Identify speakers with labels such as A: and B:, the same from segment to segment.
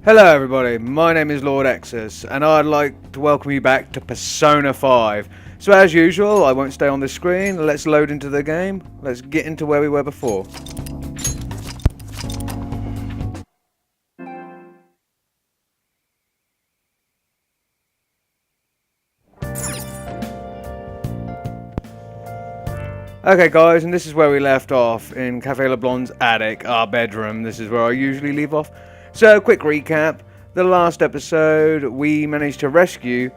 A: Hello everybody, my name is Lord Exus, and I'd like to welcome you back to Persona 5. So as usual, I won't stay on this screen, let's load into the game, let's get into where we were before. Okay guys, and this is where we left off, in Cafe LeBlanc's attic, our bedroom. This is where I usually leave off. So, quick recap. The last episode, we managed to rescue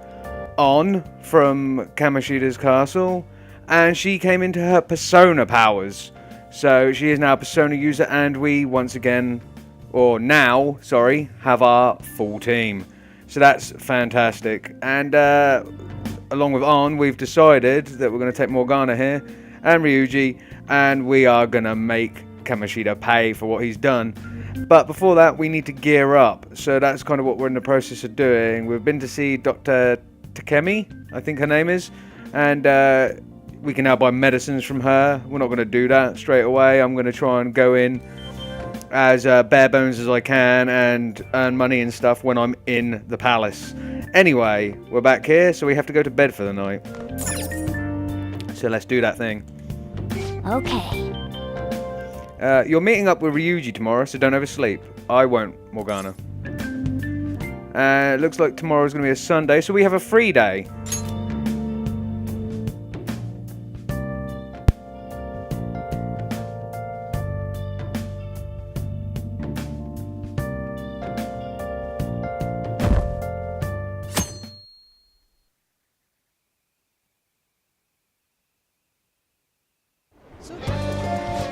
A: On from Kamoshida's castle, and she came into her Persona powers. So, she is now a Persona user, and we once again, have our full team. So that's fantastic. And along with On, we've decided that we're going to take Morgana here and Ryuji, and we are gonna make Kamoshida pay for what he's done. But before that, we need to gear up, so that's kind of what we're in the process of doing. We've been to see Dr. Takemi, I think her name is, and we can now buy medicines from her. We're not going to do that straight away. I'm going to try and go in as bare bones as I can and earn money and stuff when I'm in the palace. Anyway, we're back here, so we have to go to bed for the night. So let's do that thing.
B: Okay.
A: You're meeting up with Ryuji tomorrow, so don't oversleep. I won't, Morgana. It looks like tomorrow's going to be a Sunday, so we have a free day.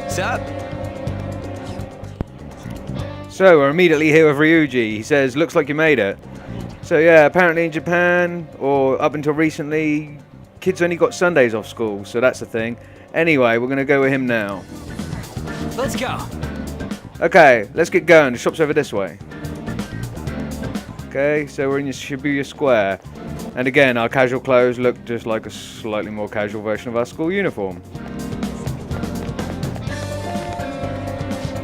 C: What's up?
A: So, we're immediately here with Ryuji. He says, looks like you made it. So yeah, apparently in Japan, or up until recently, kids only got Sundays off school, so that's the thing. Anyway, we're going to go with him now.
C: Let's go.
A: Okay, let's get going. The shop's over this way. Okay, so we're in Shibuya Square. And again, our casual clothes look just like a slightly more casual version of our school uniform.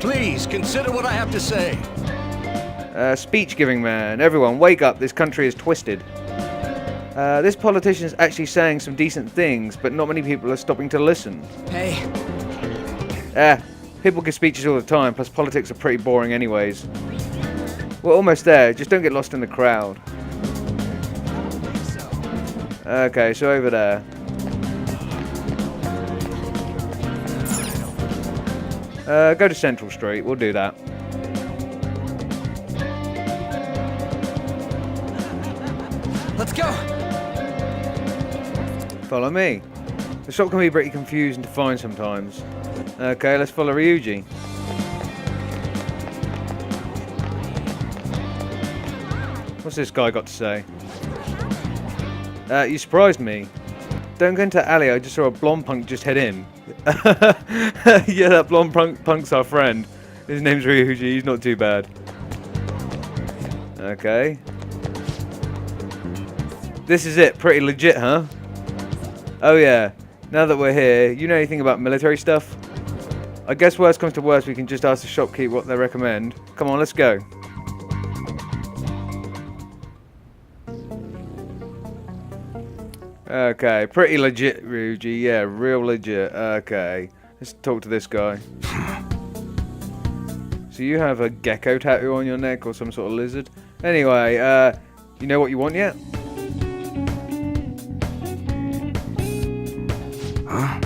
C: Please consider what I have to say.
A: Speech giving man. Everyone, wake up. This country is twisted. This politician is actually saying some decent things, but not many people are stopping to listen.
C: Hey.
A: People give speeches all the time, plus politics are pretty boring anyways. We're almost there. Just don't get lost in the crowd. Okay, so over there. Go to Central Street. We'll do that.
C: Let's go.
A: Follow me. The shop can be pretty confusing to find sometimes. Okay, let's follow Ryuji. What's this guy got to say? You surprised me. Don't go into the alley, I just saw a blonde punk just head in. Yeah, that blonde punk's our friend. His name's Ryuji, he's not too bad. Okay. This is it, pretty legit, huh? Oh yeah, now that we're here, you know anything about military stuff? I guess worst comes to worst, we can just ask the shopkeep what they recommend. Come on, let's go. Okay, pretty legit, Ryuji. Yeah, real legit. Okay, let's talk to this guy. So you have a gecko tattoo on your neck or some sort of lizard? Anyway, you know what you want yet?
C: Huh?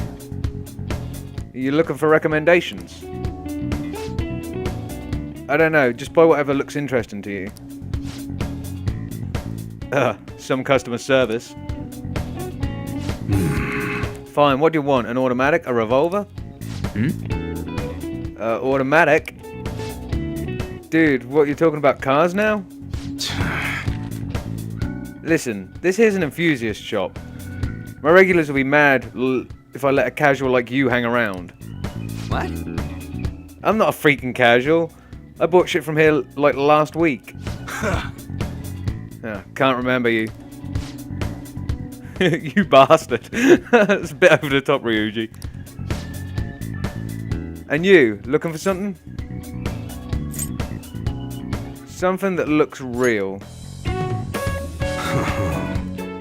A: You're looking for recommendations? I don't know, just buy whatever looks interesting to you. Some customer service. Fine, what do you want? An automatic? A revolver? Automatic? Dude, what, you're talking about cars now? Listen, this here's an enthusiast shop. My regulars will be mad if I let a casual like you hang around.
C: What?
A: I'm not a freaking casual. I bought shit from here like last week. Can't remember you. You bastard. That's a bit over the top, Ryuji. And you, looking for something? Something that looks real.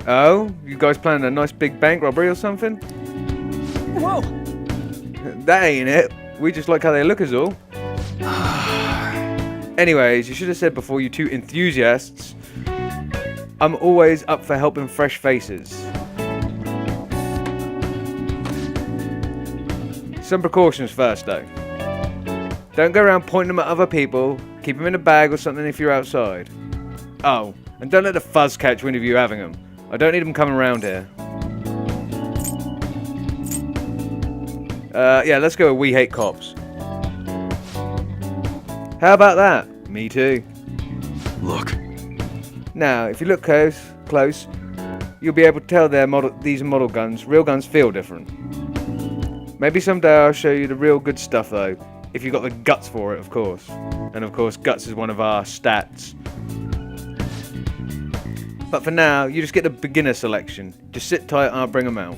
A: Oh, you guys planning a nice big bank robbery or something?
C: Whoa!
A: That ain't it. We just like how they look is all. Anyways, you should have said before, you two enthusiasts, I'm always up for helping fresh faces. Some precautions first though. Don't go around pointing them at other people. Keep them in a bag or something if you're outside. Oh, and don't let the fuzz catch wind of you having them. I don't need them coming around here. Yeah, let's go with We Hate Cops. How about that? Me too.
C: Look.
A: Now, if you look close, you'll be able to tell these are model guns. Real guns feel different. Maybe someday I'll show you the real good stuff though. If you've got the guts for it, of course. And of course, guts is one of our stats. But for now, you just get the beginner selection. Just sit tight and I'll bring them out.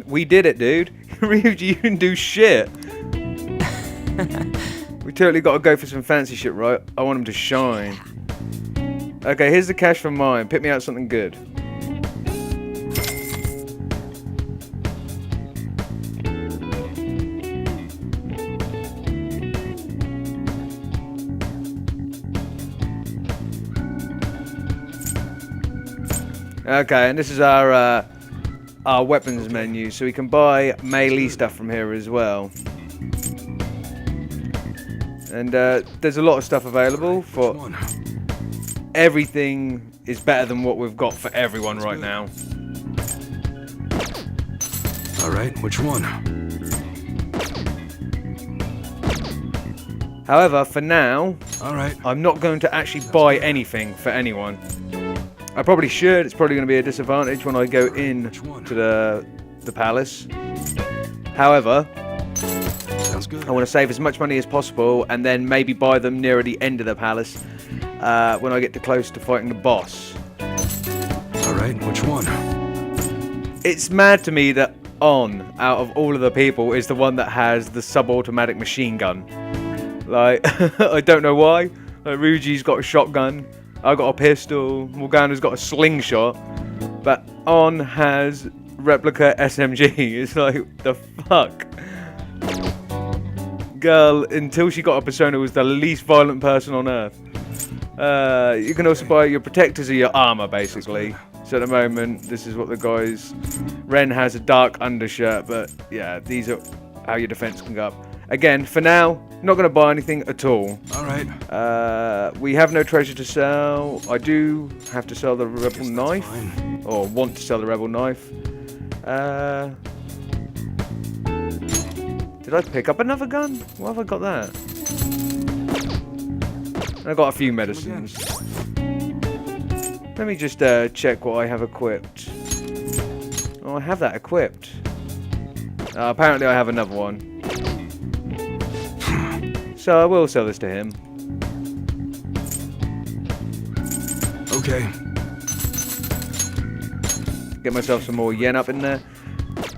A: We did it, dude. Ryuji, you didn't do shit. We totally got to go for some fancy shit, right? I want them to shine. Okay, here's the cash for mine. Pick me out something good. Okay, and this is our weapons menu, so we can buy melee stuff from here as well. And there's a lot of stuff available for everything is better than what we've got for everyone right now.
C: All right, which one?
A: However, for now,
C: All right.
A: I'm not going to actually buy anything for anyone. I probably should. It's probably going to be a disadvantage when I go in to the palace. However,
C: Sounds good.
A: I want to save as much money as possible and then maybe buy them nearer the end of the palace when I get too close to fighting the boss.
C: All right, which one?
A: It's mad to me that On, out of all of the people, is the one that has the sub-automatic machine gun. Like, I don't know why. Like, Ryuji's got a shotgun. I got a pistol. Morgana's got a slingshot. But On has replica SMG. It's like, the fuck? Girl, until she got a persona, was the least violent person on earth. You can also buy your protectors or your armor, basically. So at the moment, this is what the guys... Ren has a dark undershirt, but yeah, these are how your defense can go up. Again, for now, not going to buy anything at all.
C: All right.
A: We have no treasure to sell. I do have to sell the rebel knife.
C: Fine.
A: Or want to sell the rebel knife. Did I pick up another gun? Why have I got that? I got a few medicines. Let me just check what I have equipped. Oh, I have that equipped. Apparently I have another one. So I will sell this to him.
C: Okay.
A: Get myself some more yen up in there.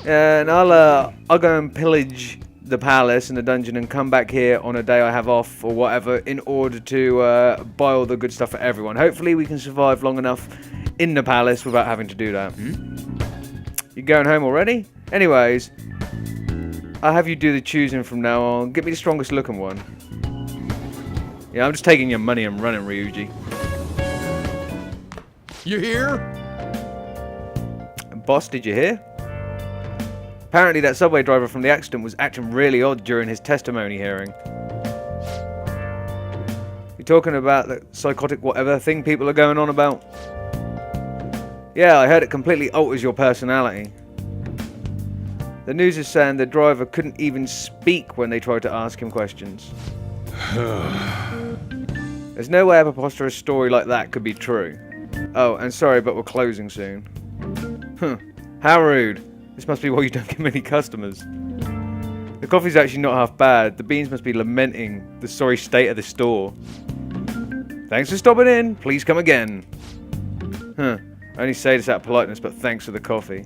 A: And I'll go and pillage the palace and the dungeon and come back here on a day I have off or whatever in order to buy all the good stuff for everyone. Hopefully we can survive long enough in the palace without having to do that. You going home already? Anyways, I'll have you do the choosing from now on. Get me the strongest looking one. Yeah, I'm just taking your money and running, Ryuji.
C: You here?
A: Boss, did you hear? Apparently that subway driver from the accident was acting really odd during his testimony hearing. You talking about the psychotic whatever thing people are going on about? Yeah, I heard it completely alters your personality. The news is saying the driver couldn't even speak when they tried to ask him questions. There's no way a preposterous story like that could be true. Oh, and sorry, but we're closing soon. How rude. This must be why you don't get many customers. The coffee's actually not half bad. The beans must be lamenting the sorry state of the store. Thanks for stopping in. Please come again. I only say this out of politeness, but thanks for the coffee.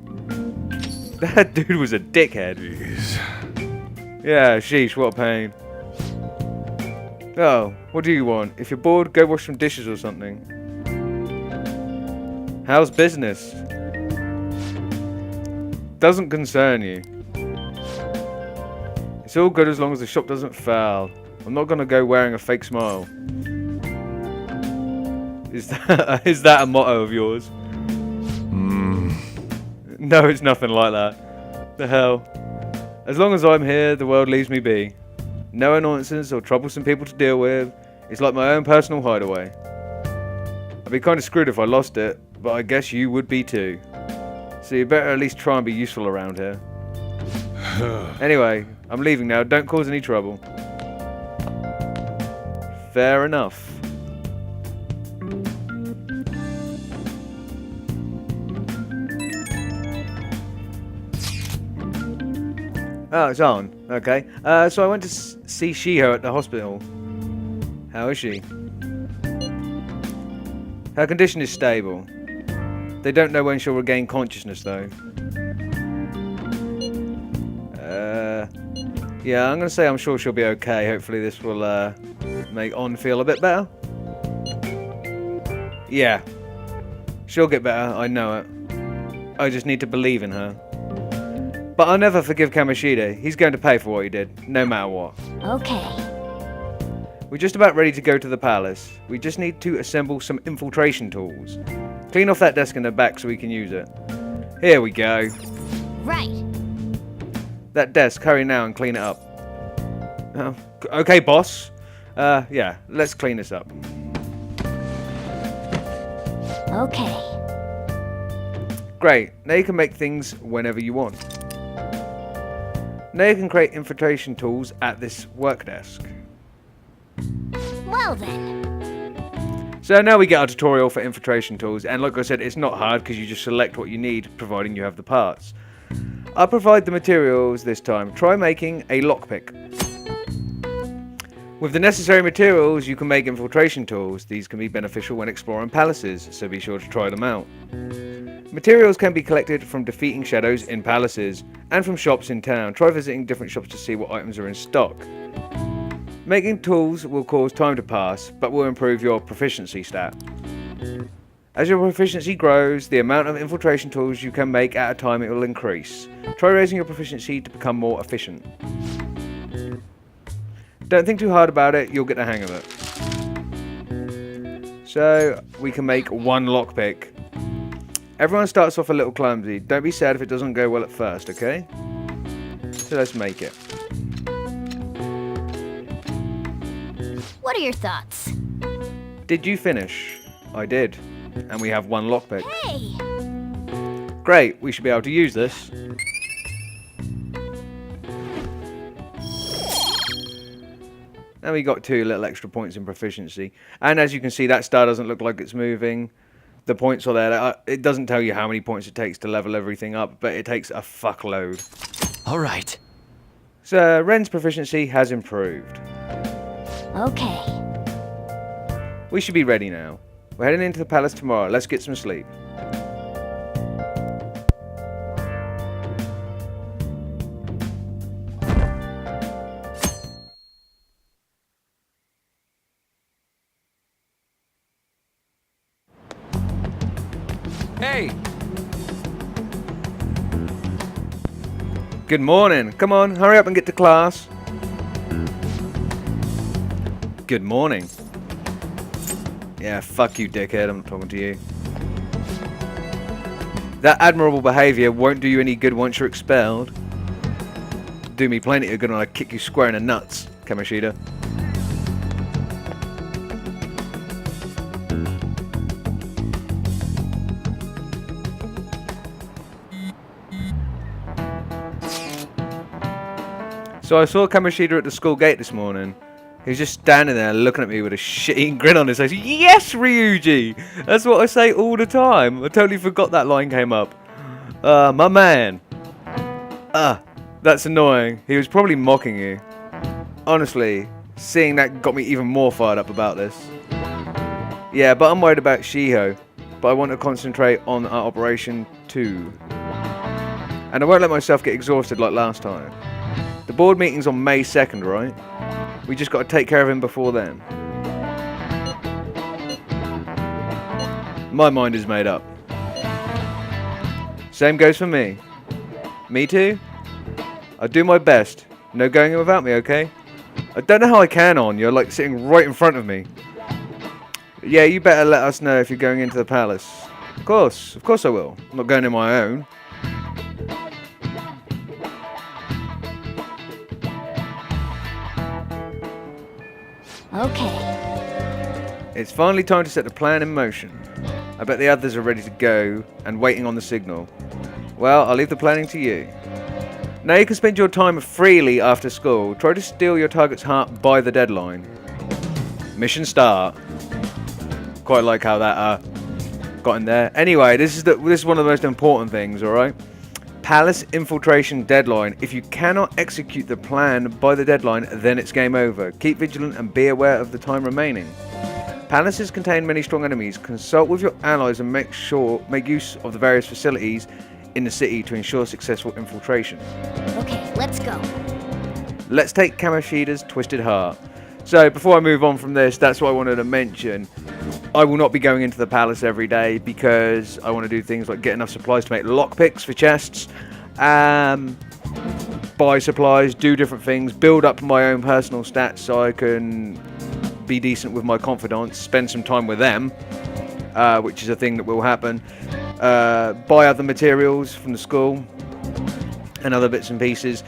A: That dude was a dickhead.
C: Jeez.
A: Yeah, sheesh, what a pain. Oh, what do you want? If you're bored, go wash some dishes or something. How's business? Doesn't concern you. It's all good as long as the shop doesn't fail. I'm not gonna go wearing a fake smile. Is that a motto of yours? No, it's nothing like that. The hell. As long as I'm here, the world leaves me be. No annoyances or troublesome people to deal with. It's like my own personal hideaway. I'd be kind of screwed if I lost it, but I guess you would be too. So you better at least try and be useful around here. Anyway, I'm leaving now. Don't cause any trouble. Fair enough. Oh, it's on. Okay. So I went to see Shiho at the hospital. How is she? Her condition is stable. They don't know when she'll regain consciousness, though. Yeah, I'm gonna say I'm sure she'll be okay. Hopefully this will make On feel a bit better. Yeah. She'll get better, I know it. I just need to believe in her. But I'll never forgive Kamoshida. He's going to pay for what he did, no matter what.
B: Okay.
A: We're just about ready to go to the palace. We just need to assemble some infiltration tools. Clean off that desk in the back so we can use it. Here we go.
B: Right.
A: That desk, hurry now and clean it up. Oh, okay, boss. Yeah, let's clean this up.
B: Okay.
A: Great, now you can make things whenever you want. Now you can create infiltration tools at this work desk.
B: Well then.
A: So now we get our tutorial for infiltration tools, and like I said, it's not hard because you just select what you need, providing you have the parts. I'll provide the materials this time. Try making a lockpick. With the necessary materials, you can make infiltration tools. These can be beneficial when exploring palaces, so be sure to try them out. Materials can be collected from defeating shadows in palaces, and from shops in town. Try visiting different shops to see what items are in stock. Making tools will cause time to pass, but will improve your proficiency stat. As your proficiency grows, the amount of infiltration tools you can make at a time it will increase. Try raising your proficiency to become more efficient. Don't think too hard about it, you'll get the hang of it. So, we can make one lockpick. Everyone starts off a little clumsy. Don't be sad if it doesn't go well at first, okay? So let's make it.
B: What are your thoughts?
A: Did you finish? I did. And we have one lockpick.
B: Hey!
A: Great, we should be able to use this. And we got 2 little extra points in proficiency. And as you can see, that star doesn't look like it's moving. The points are there. It doesn't tell you how many points it takes to level everything up, but it takes a fuckload.
C: All right.
A: So Ren's proficiency has improved.
B: Okay.
A: We should be ready now. We're heading into the palace tomorrow. Let's get some sleep.
C: Hey!
A: Good morning. Come on, hurry up and get to class. Good morning. Yeah, fuck you, dickhead. I'm not talking to you. That admirable behaviour won't do you any good once you're expelled. Do me plenty of good when I kick you square in the nuts, Kamoshida. So I saw Kamoshida at the school gate this morning. He was just standing there looking at me with a shitty grin on his face. Yes, Ryuji! That's what I say all the time. I totally forgot that line came up. My man. That's annoying. He was probably mocking you. Honestly, seeing that got me even more fired up about this. Yeah, but I'm worried about Shiho. But I want to concentrate on our operation too. And I won't let myself get exhausted like last time. The board meeting's on May 2nd, right? We just got to take care of him before then. My mind is made up. Same goes for me. Me too? I'll do my best. No going in without me, okay? I don't know how I can on. You're like sitting right in front of me. Yeah, you better let us know if you're going into the palace. Of course I will. I'm not going in my own.
B: Okay.
A: It's finally time to set the plan in motion. I bet the others are ready to go and waiting on the signal. Well, I'll leave the planning to you. Now you can spend your time freely after school. Try to steal your target's heart by the deadline. Mission start. Quite like how that got in there. Anyway, this is one of the most important things, alright? Palace infiltration deadline. If you cannot execute the plan by the deadline, then it's game over. Keep vigilant and be aware of the time remaining. Palaces contain many strong enemies. Consult with your allies and make use of the various facilities in the city to ensure successful infiltration.
B: Okay, let's go.
A: Let's take Kamoshida's Twisted Heart. So before I move on from this, that's what I wanted to mention. I will not be going into the palace every day because I want to do things like get enough supplies to make lockpicks for chests, buy supplies, do different things, build up my own personal stats so I can be decent with my confidants, spend some time with them, which is a thing that will happen. Buy other materials from the school and other bits and pieces.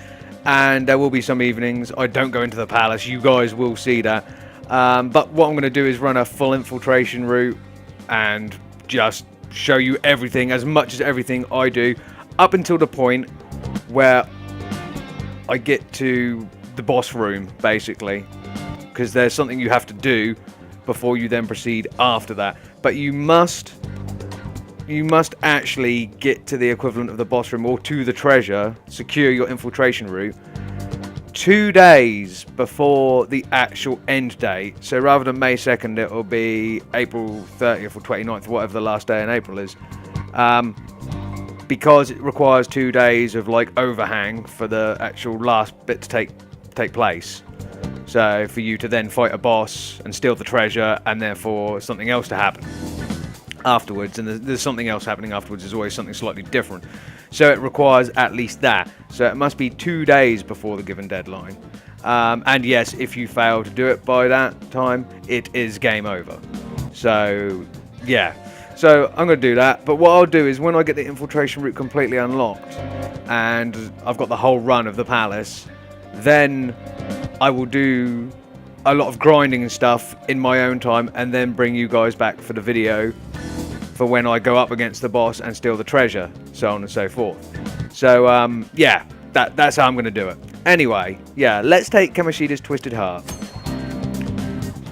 A: And there will be some evenings I don't go into the palace. You guys will see that. But what I'm going to do is run a full infiltration route and just show you everything, as much as everything I do, up until the point where I get to the boss room, basically. Because there's something you have to do before you then proceed after that. But you must actually get to the equivalent of the boss room or to the treasure, secure your infiltration route, 2 days before the actual end date. So rather than May 2nd, it will be April 30th or 29th, whatever the last day in April is. Because it requires 2 days of like overhang for the actual last bit to take place. So for you to then fight a boss and steal the treasure and therefore something else to happen afterwards, and there's something else happening afterwards. There's always something slightly different, so it requires at least that. So it must be 2 days before the given deadline, and yes, if you fail to do it by that time, it is game over. So yeah, so I'm going to do that. But what I'll do is when I get the infiltration route completely unlocked and I've got the whole run of the palace, then I will do a lot of grinding and stuff in my own time and then bring you guys back for the video for when I go up against the boss and steal the treasure, so on and so forth. So yeah, that's how I'm going to do it. Anyway, yeah, let's take Kamoshida's Twisted Heart.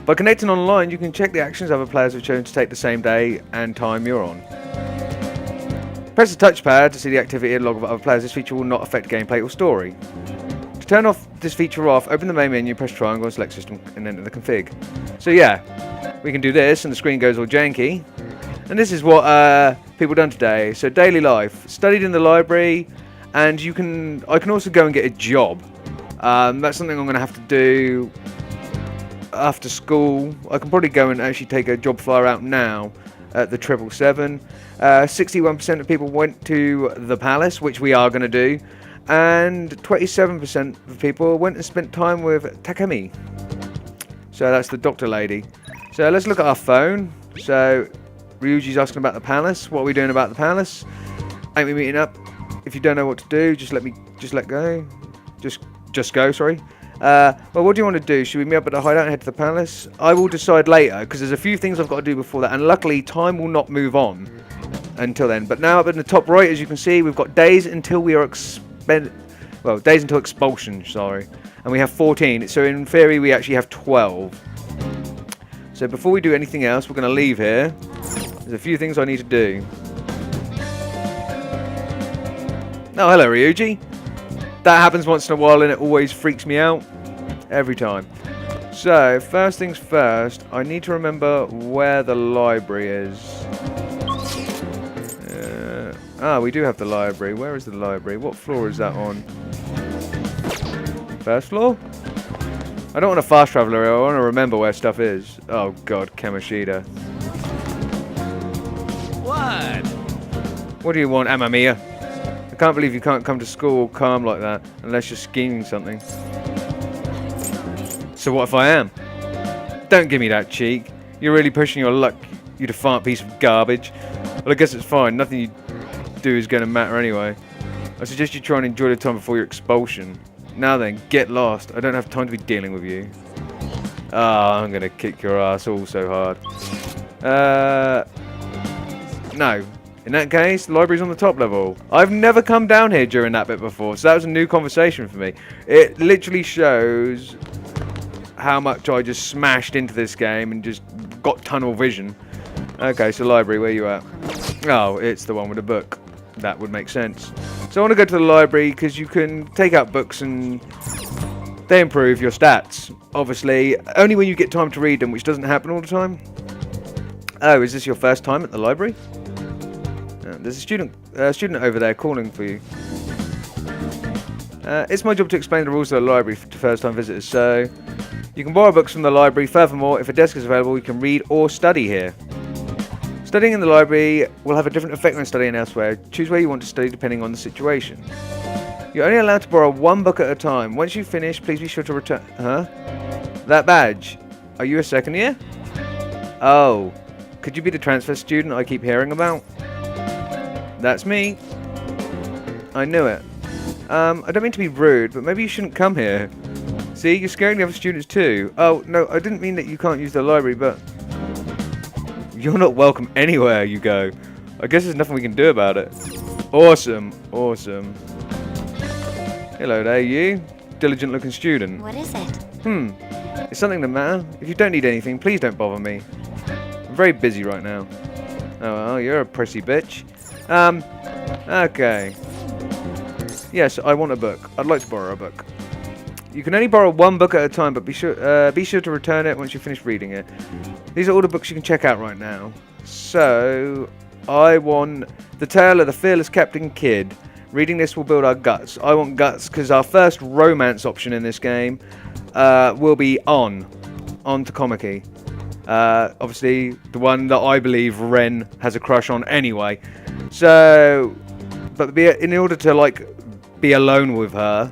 A: By connecting online, you can check the actions other players have chosen to take the same day and time you're on. Press the touchpad to see the activity and log of other players. This feature will not affect gameplay or story. To turn off this feature off, open the main menu, press triangle, select system, and enter the config. So yeah, we can do this, and the screen goes all janky. And this is what people done today. So daily life, studied in the library, and I can also go and get a job. That's something I'm going to have to do after school. I can probably go and actually take a job flyer out now at the 777. 61% of people went to the palace, which we are going to do. And 27% of people went and spent time with Takemi. So that's the doctor lady. So let's look at our phone. So Ryuji's asking about the palace. What are we doing about the palace? Ain't we meeting up? If you don't know what to do, just let go. Just go, sorry. Well, what do you want to do? Should we meet up at the hideout and head to the palace? I will decide later, because there's a few things I've got to do before that, and luckily time will not move on until then. But now up in the top right, as you can see, we've got days until we are days until expulsion, sorry. And we have 14, so in theory we actually have 12. So before we do anything else, we're going to leave here. There's a few things I need to do. Oh, hello Ryuji. That happens once in a while and it always freaks me out. Every time. So, first things first, I need to remember where the library is. We do have the library. Where is the library? What floor is that on? First floor? I don't want to fast travel here. I want to remember where stuff is. Oh God, Kamoshida.
C: What?
A: What do you want, Amamiya? I can't believe you can't come to school calm like that unless you're scheming something. So what if I am? Don't give me that cheek. You're really pushing your luck, you defiant piece of garbage. Well, I guess it's fine. Nothing you do is going to matter anyway. I suggest you try and enjoy the time before your expulsion. Now then, get lost. I don't have time to be dealing with you. Ah, I'm going to kick your ass all so hard. No. In that case, the library's on the top level. I've never come down here during that bit before, so that was a new conversation for me. It literally shows how much I just smashed into this game and just got tunnel vision. Okay, so library, where you at? Oh, it's the one with the book. That would make sense. So I want to go to the library because you can take out books and they improve your stats. Obviously, only when you get time to read them, which doesn't happen all the time. Oh, is this your first time at the library? There's a student over there calling for you. It's my job to explain the rules of the library to first-time visitors, so you can borrow books from the library. Furthermore, if a desk is available, you can read or study here. Studying in the library will have a different effect than studying elsewhere. Choose where you want to study depending on the situation. You're only allowed to borrow one book at a time. Once you've finished, please be sure to return... Huh? That badge. Are you a second year? Oh. Could you be the transfer student I keep hearing about? That's me. I knew it. I don't mean to be rude, but maybe you shouldn't come here. See, you're scaring the other students too. Oh, no, I didn't mean that you can't use the library, but... You're not welcome anywhere you go. I guess there's nothing we can do about it. Awesome, awesome. Hello there, you. Diligent looking student.
B: What is it?
A: Is something the matter? If you don't need anything, please don't bother me. I'm very busy right now. Oh, well, you're a prissy bitch. Okay. Yes, I want a book. I'd like to borrow a book. You can only borrow one book at a time, but be sure to return it once you finish reading it. These are all the books you can check out right now. So, I want The Tale of the Fearless Captain Kidd. Reading this will build our guts. I want guts because our first romance option in this game will be on to Komaki. Obviously, the one that I believe Ren has a crush on anyway. So, but in order to be alone with her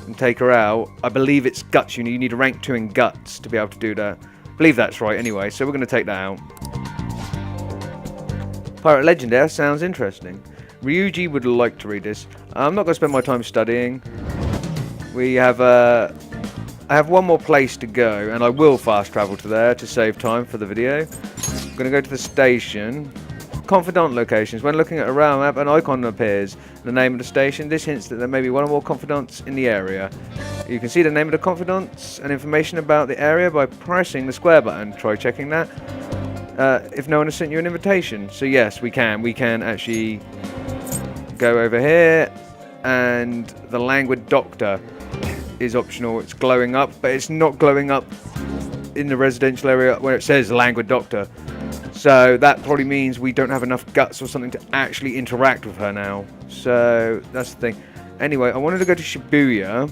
A: and take her out, I believe it's guts. You need a rank 2 in guts to be able to do that. I believe that's right anyway, so we're going to take that out. Pirate Legendary sounds interesting. Ryuji would like to read this. I'm not going to spend my time studying. We have I have one more place to go, and I will fast travel to there to save time for the video. I'm going to go to the station. Confidant locations. When looking at a rail map, an icon appears. The name of the station. This hints that there may be one or more confidants in the area. You can see the name of the confidants and information about the area by pressing the square button. Try checking that. If no one has sent you an invitation. So yes, we can. We can actually go over here, and the Languid Doctor is optional. It's glowing up, but it's not glowing up in the residential area where it says Languid Doctor. So that probably means we don't have enough guts or something to actually interact with her now. So that's the thing. Anyway, I wanted to go to Shibuya.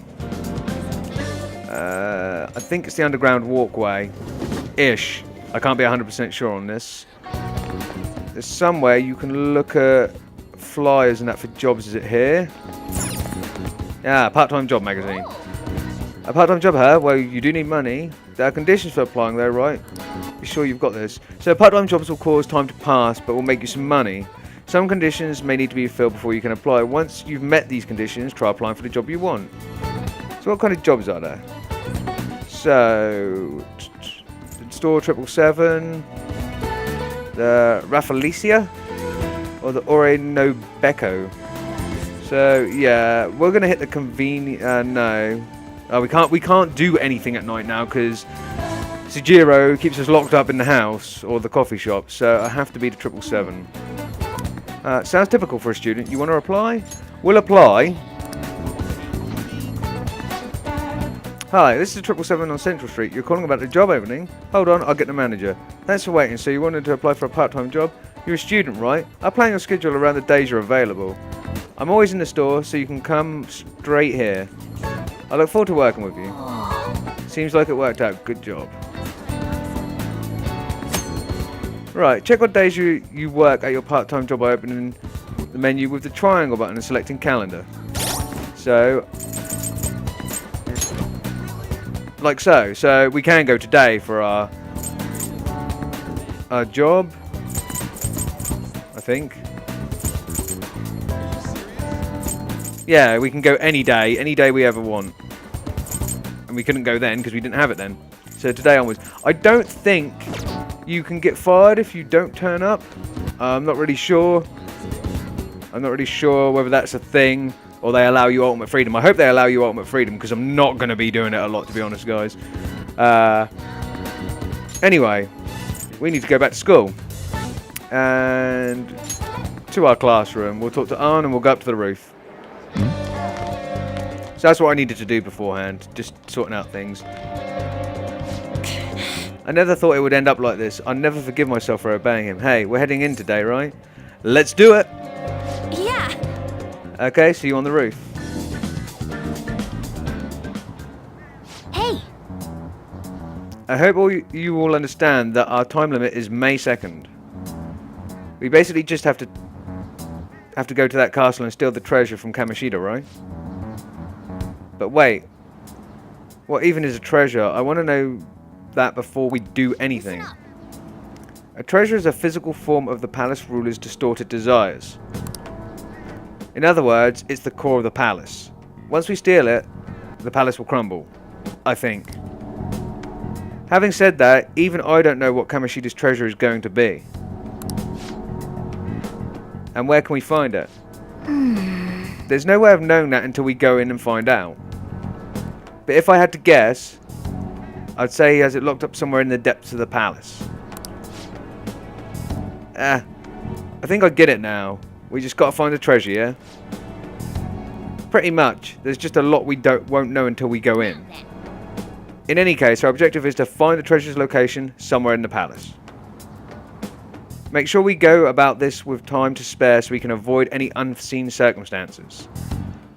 A: I think it's the underground walkway-ish. I can't be 100% sure on this. There's somewhere you can look at flyers and that for jobs. Is it here? Yeah, part-time job magazine. A part-time job here, well, you do need money. There are conditions for applying though, right? Be sure you've got this. So part-time jobs will cause time to pass, but will make you some money. Some conditions may need to be filled before you can apply. Once you've met these conditions, try applying for the job you want. So what kind of jobs are there? So, store 777, the Rafflesia, or the Ore no Becco. So yeah, we're gonna hit the no. We can't do anything at night now because Sujiro keeps us locked up in the house or the coffee shop. So I have to be the 777. Sounds typical for a student. You want to apply? We'll apply. Hi, this is 777 on Central Street. You're calling about the job opening? Hold on, I'll get the manager. Thanks for waiting. So you wanted to apply for a part-time job? You're a student, right? I'll plan your schedule around the days you're available. I'm always in the store, so you can come straight here. I look forward to working with you. Seems like it worked out. Good job. Right, check what days you work at your part-time job by opening the menu with the triangle button and selecting calendar. So, like so. So we can go today for our job, I think. Yeah, we can go any day we ever want. And we couldn't go then because we didn't have it then. So today onwards. I don't think you can get fired if you don't turn up. I'm not really sure. I'm not really sure whether that's a thing or they allow you ultimate freedom. I hope they allow you ultimate freedom because I'm not going to be doing it a lot, to be honest, guys. Anyway, we need to go back to school. And to our classroom. We'll talk to Arn and we'll go up to the roof. So that's what I needed to do beforehand. Just sorting out things. I never thought it would end up like this. I'll never forgive myself for obeying him. Hey, we're heading in today, right? Let's do it!
B: Yeah.
A: Okay, see you on the roof.
B: Hey.
A: I hope you all understand that our time limit is May 2nd. We basically just have to go to that castle and steal the treasure from Kamoshida, right? But wait. What even is a treasure? I want to know that before we do anything. A treasure is a physical form of the palace ruler's distorted desires. In other words, it's the core of the palace. Once we steal it, the palace will crumble. I think. Having said that, even I don't know what Kamoshida's treasure is going to be. And where can we find it? There's no way of knowing that until we go in and find out. But if I had to guess, I'd say he has it locked up somewhere in the depths of the palace. I think I get it now. We just gotta find the treasure, yeah? Pretty much. There's just a lot we won't know until we go in. In any case, our objective is to find the treasure's location somewhere in the palace. Make sure we go about this with time to spare so we can avoid any unforeseen circumstances.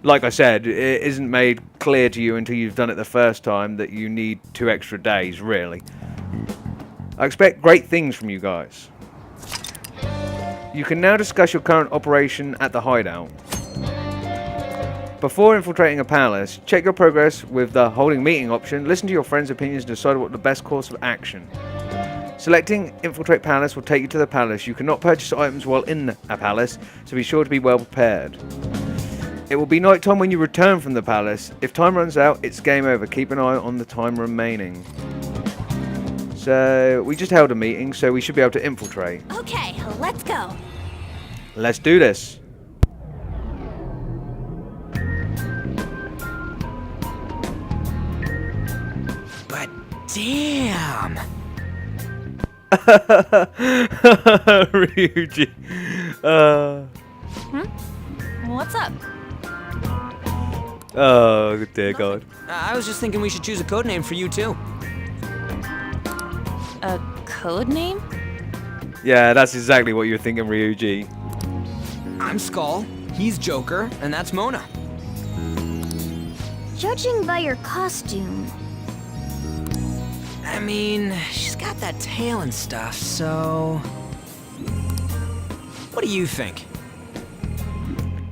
A: Like I said, it isn't made clear to you until you've done it the first time that you need 2 extra days, really. I expect great things from you guys. You can now discuss your current operation at the hideout. Before infiltrating a palace, check your progress with the holding meeting option, listen to your friends' opinions and decide what the best course of action. Selecting Infiltrate Palace will take you to the palace. You cannot purchase items while in a palace, so be sure to be well prepared. It will be night time when you return from the palace. If time runs out, it's game over. Keep an eye on the time remaining. So, we just held a meeting, so we should be able to infiltrate.
B: Okay, let's go.
A: Let's do this.
C: But damn!
A: Ryuji.
D: What's up?
A: Oh, dear God.
C: I was just thinking we should choose a code name for you too.
D: A code name?
A: Yeah, that's exactly what you're thinking, Ryuji.
C: I'm Skull, he's Joker, and that's Mona.
B: Judging by your costume,
C: I mean, she's got that tail and stuff, so... What do you think?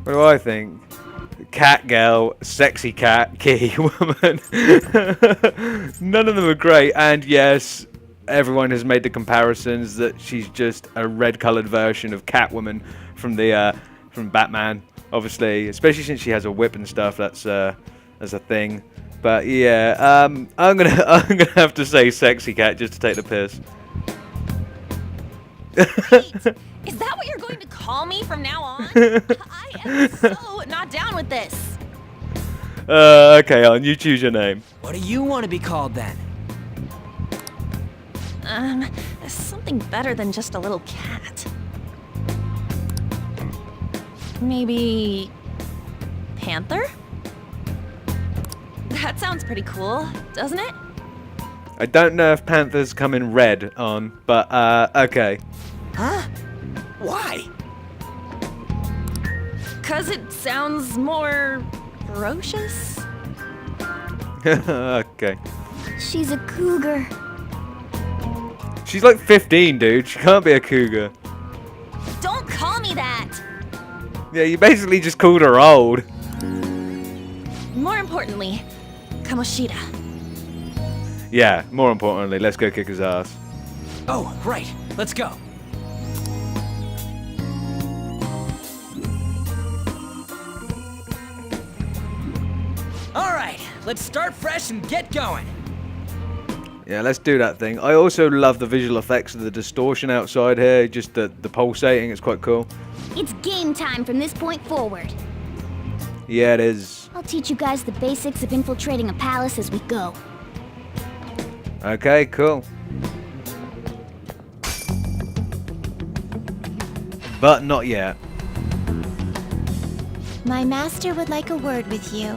A: What do I think? Cat girl, sexy cat, key woman. None of them are great, and yes, everyone has made the comparisons that she's just a red-coloured version of Catwoman from the from Batman, obviously, especially since she has a whip and stuff. That's a thing. But yeah, I'm gonna have to say sexy cat just to take the piss.
D: Wait, is that what you're going to call me from now on? I am so not down with this.
A: Okay, on you choose your name.
C: What do you want to be called then?
D: Something better than just a little cat. Maybe... Panther? That sounds pretty cool, doesn't it?
A: I don't know if panthers come in red on, but okay.
C: Huh? Why?
D: 'Cause it sounds more ferocious?
A: Okay.
B: She's a cougar.
A: She's like 15, dude. She can't be a cougar.
D: Don't call me that.
A: Yeah, you basically just called her old.
D: More importantly, Kamoshida.
A: Yeah, more importantly, let's go kick his ass.
C: Oh, right. Let's go. All right, let's start fresh and get going.
A: Yeah, let's do that thing. I also love the visual effects of the distortion outside here, just the pulsating, it's quite cool.
B: It's game time from this point forward.
A: Yeah, it is.
B: I'll teach you guys the basics of infiltrating a palace as we go.
A: Okay, cool. But not yet.
E: My master would like a word with you.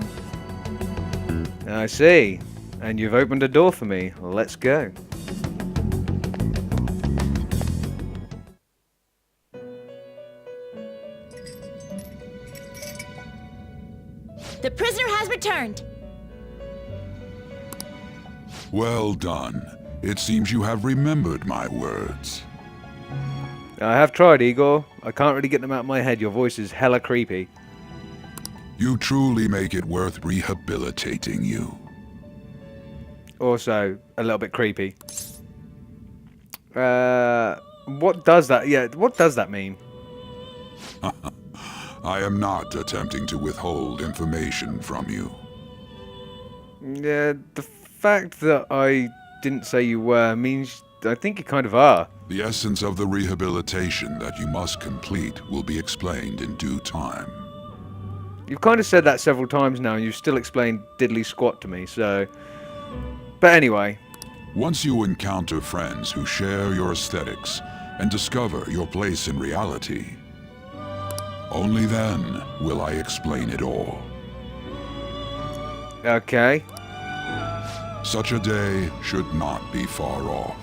A: I see. And you've opened a door for me. Let's go.
E: The prisoner has returned.
F: Well done. It seems you have remembered my words.
A: I have tried, Igor. I can't really get them out of my head. Your voice is hella creepy.
F: You truly make it worth rehabilitating you.
A: Also, a little bit creepy. What does that? Yeah, what does that mean?
F: I am not attempting to withhold information from you.
A: Yeah, the fact that I didn't say you were means I think you kind of are.
F: The essence of the rehabilitation that you must complete will be explained in due time.
A: You've kind of said that several times now, and you've still explained diddly squat to me, so... But anyway.
F: Once you encounter friends who share your aesthetics and discover your place in reality, only then will I explain it all.
A: Okay.
F: Such a day should not be far off.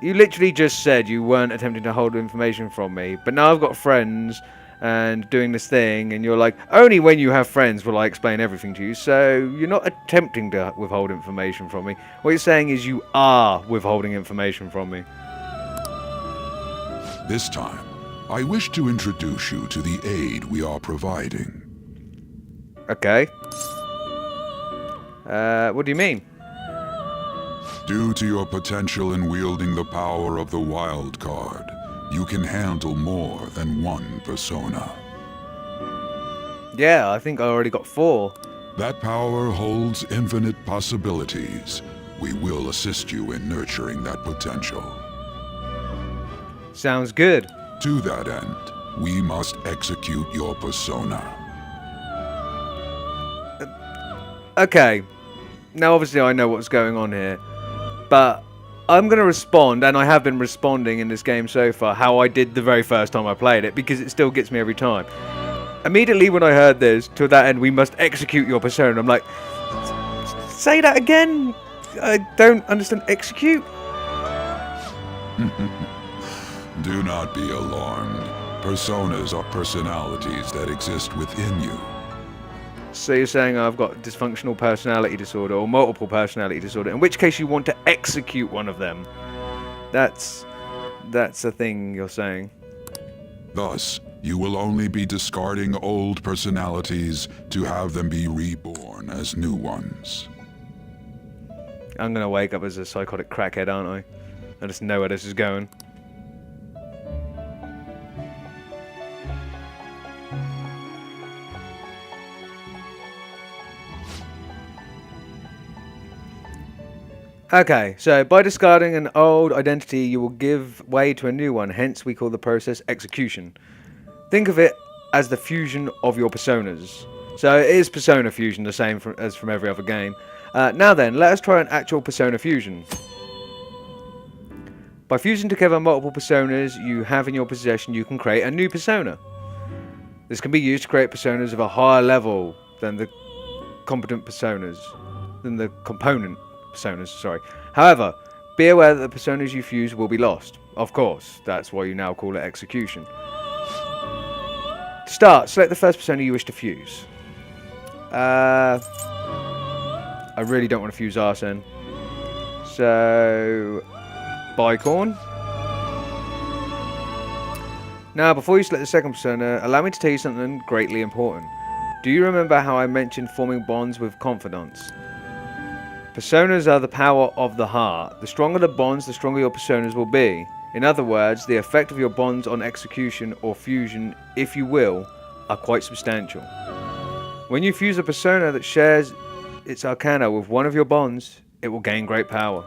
A: You literally just said you weren't attempting to hold information from me, but now I've got friends and doing this thing, and you're like, only when you have friends will I explain everything to you, so you're not attempting to withhold information from me. What you're saying is you are withholding information from me.
F: This time, I wish to introduce you to the aid we are providing.
A: Okay. What do you mean?
F: Due to your potential in wielding the power of the wild card, you can handle more than one persona.
A: Yeah, I think I already got 4.
F: That power holds infinite possibilities. We will assist you in nurturing that potential.
A: Sounds good.
F: To that end, we must execute your persona.
A: Okay. Now, obviously, I know what's going on here, but I'm going to respond, and I have been responding in this game so far, how I did the very first time I played it, because it still gets me every time. Immediately when I heard this, to that end, we must execute your persona, I'm like, say that again? I don't understand. Execute?
F: Do not be alarmed. Personas are personalities that exist within you.
A: So you're saying I've got dysfunctional personality disorder or multiple personality disorder, in which case you want to execute one of them. That's a thing you're saying.
F: Thus, you will only be discarding old personalities to have them be reborn as new ones.
A: I'm gonna wake up as a psychotic crackhead, aren't I? I just know where this is going. Okay, so by discarding an old identity, you will give way to a new one, hence we call the process execution. Think of it as the fusion of your personas. So it is persona fusion, the same as from every other game. Now then, let us try an actual persona fusion. By fusing together multiple personas you have in your possession, you can create a new persona. This can be used to create personas of a higher level than the component personas, sorry. However, be aware that the personas you fuse will be lost. Of course, that's why you now call it execution. To start, select the first persona you wish to fuse. I really don't want to fuse Arsene. So, Bicorn. Now, before you select the second persona, allow me to tell you something greatly important. Do you remember how I mentioned forming bonds with confidants? Personas are the power of the heart. The stronger the bonds, the stronger your personas will be. In other words, the effect of your bonds on execution or fusion, if you will, are quite substantial. When you fuse a persona that shares its arcana with one of your bonds, it will gain great power.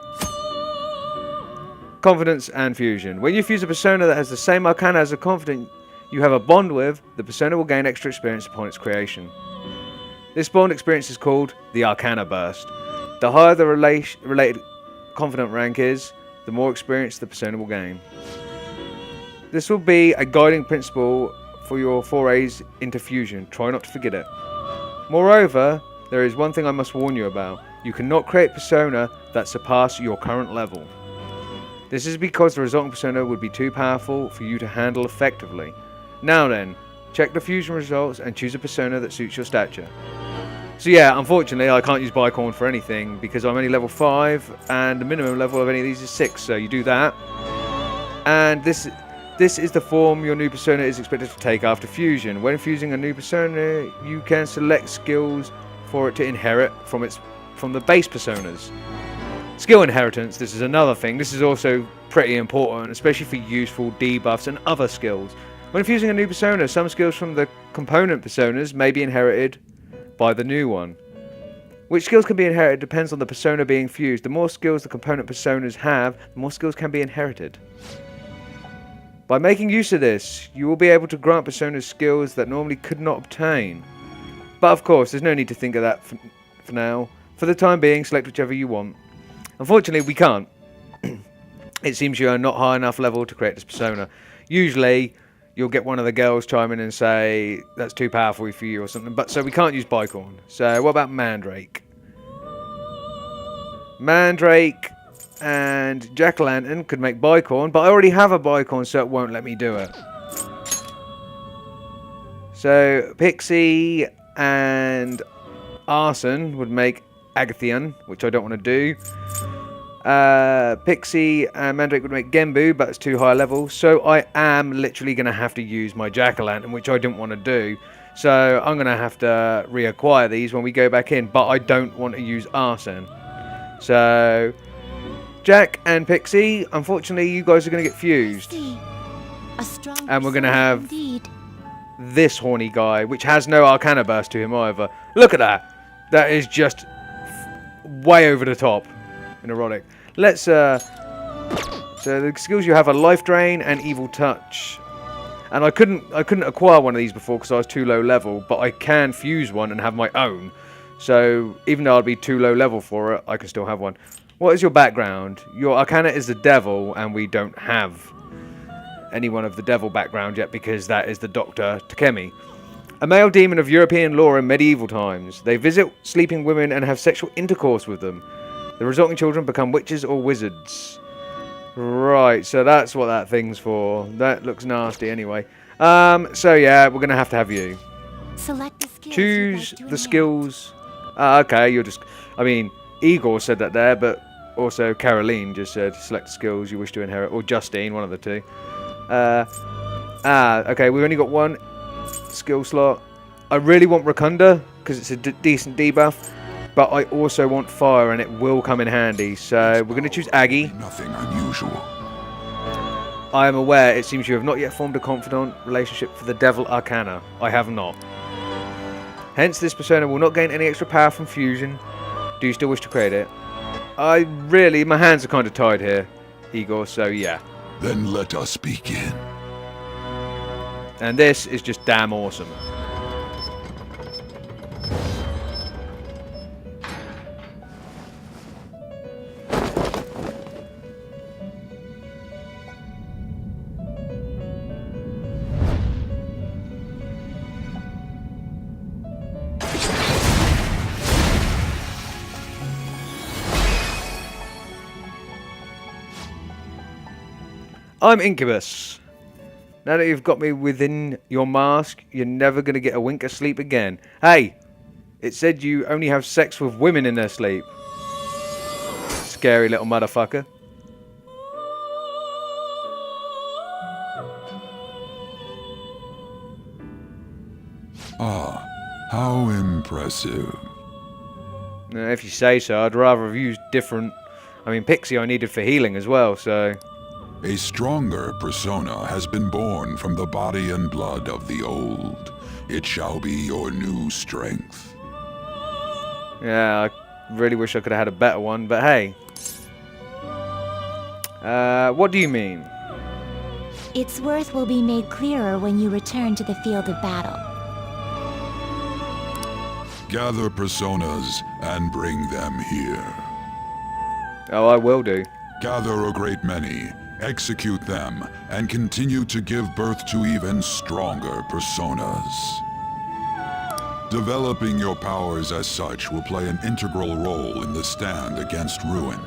A: Confidence and fusion. When you fuse a persona that has the same arcana as a confidant you have a bond with, the persona will gain extra experience upon its creation. This bond experience is called the Arcana Burst. The higher the related confidant rank is, the more experience the persona will gain. This will be a guiding principle for your forays into fusion. Try not to forget it. Moreover, there is one thing I must warn you about. You cannot create persona that surpass your current level. This is because the resulting persona would be too powerful for you to handle effectively. Now then, check the fusion results and choose a persona that suits your stature. So yeah, unfortunately I can't use Bicorn for anything because I'm only level 5 and the minimum level of any of these is 6, so you do that. And this is the form your new persona is expected to take after fusion. When fusing a new persona, you can select skills for it to inherit from the base personas. Skill inheritance, this is another thing. This is also pretty important, especially for useful debuffs and other skills. When fusing a new persona, some skills from the component personas may be inherited by the new one. Which skills can be inherited depends on the persona being fused. The more skills the component personas have, the more skills can be inherited. By making use of this, you will be able to grant personas skills that normally could not obtain. But of course, there's no need to think of that for now. For the time being, select whichever you want. Unfortunately, we can't. It seems you are not high enough level to create this persona. Usually, you'll get one of the girls chime in and say, that's too powerful for you or something. But so we can't use Bicorn. So what about Mandrake? Mandrake and Jack-o'-lantern could make Bicorn, but I already have a Bicorn, so it won't let me do it. So Pixie and Arsene would make Agathion, which I don't want to do. Pixie and Mandrake would make Genbu, but it's too high level. So I am literally going to have to use my Jack-o'-lantern, which I didn't want to do. So I'm going to have to reacquire these when we go back in, but I don't want to use Arsene. So Jack and Pixie, unfortunately, you guys are going to get fused. And we're going to have this horny guy, which has no Arcana Burst to him either. Look at that. That is just way over the top and erotic. Let's so the skills you have are Life Drain and Evil Touch. And I couldn't acquire one of these before because I was too low level, but I can fuse one and have my own. So even though I'd be too low level for it, I can still have one. What is your background? Your Arcana is the Devil, and we don't have anyone of the Devil background yet because that is the Dr. Takemi. A male demon of European lore in medieval times. They visit sleeping women and have sexual intercourse with them. The resulting children become witches or wizards. Right, so that's what that thing's for. That looks nasty anyway. So yeah, we're going to have you.
E: Select the skills.
A: Choose the skills. Okay, you're just... I mean, Igor said that there, but also Caroline just said select the skills you wish to inherit. Or Justine, one of the two. Okay, we've only got one skill slot. I really want Rakunda because it's a decent debuff, but I also want fire and it will come in handy, so we're going to choose Aggie.
F: Nothing unusual.
A: I am aware it seems you have not yet formed a confidant relationship for the Devil Arcana. I have not. Hence this persona will not gain any extra power from fusion. Do you still wish to create it? My hands are kind of tied here, Igor, so yeah.
F: Then let us begin.
A: And this is just damn awesome. I'm Incubus. Now that you've got me within your mask, you're never going to get a wink of sleep again. Hey, It said you only have sex with women in their sleep. Scary little motherfucker.
F: Ah, how impressive.
A: If you say so, I'd rather have used different... I mean, Pixie I needed for healing as well, so...
F: A stronger persona has been born from the body and blood of the old. It shall be your new strength.
A: Yeah, I really wish I could have had a better one, but hey. What do you mean?
E: Its worth will be made clearer when you return to the field of battle.
F: Gather personas and bring them here.
A: Oh, I will do.
F: Gather a great many, execute them, and continue to give birth to even stronger personas. Developing your powers as such will play an integral role in the stand against ruin.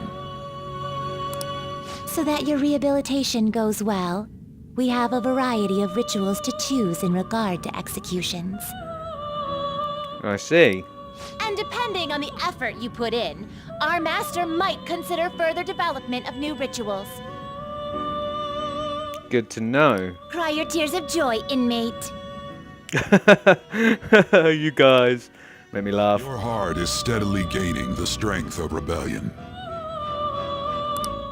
E: So that your rehabilitation goes well, we have a variety of rituals to choose in regard to executions.
A: I see.
D: And depending on the effort you put in, our master might consider further development of new rituals.
A: Good to know.
E: Cry your tears of joy, inmate.
A: You guys make me laugh.
F: Your heart is steadily gaining the strength of rebellion.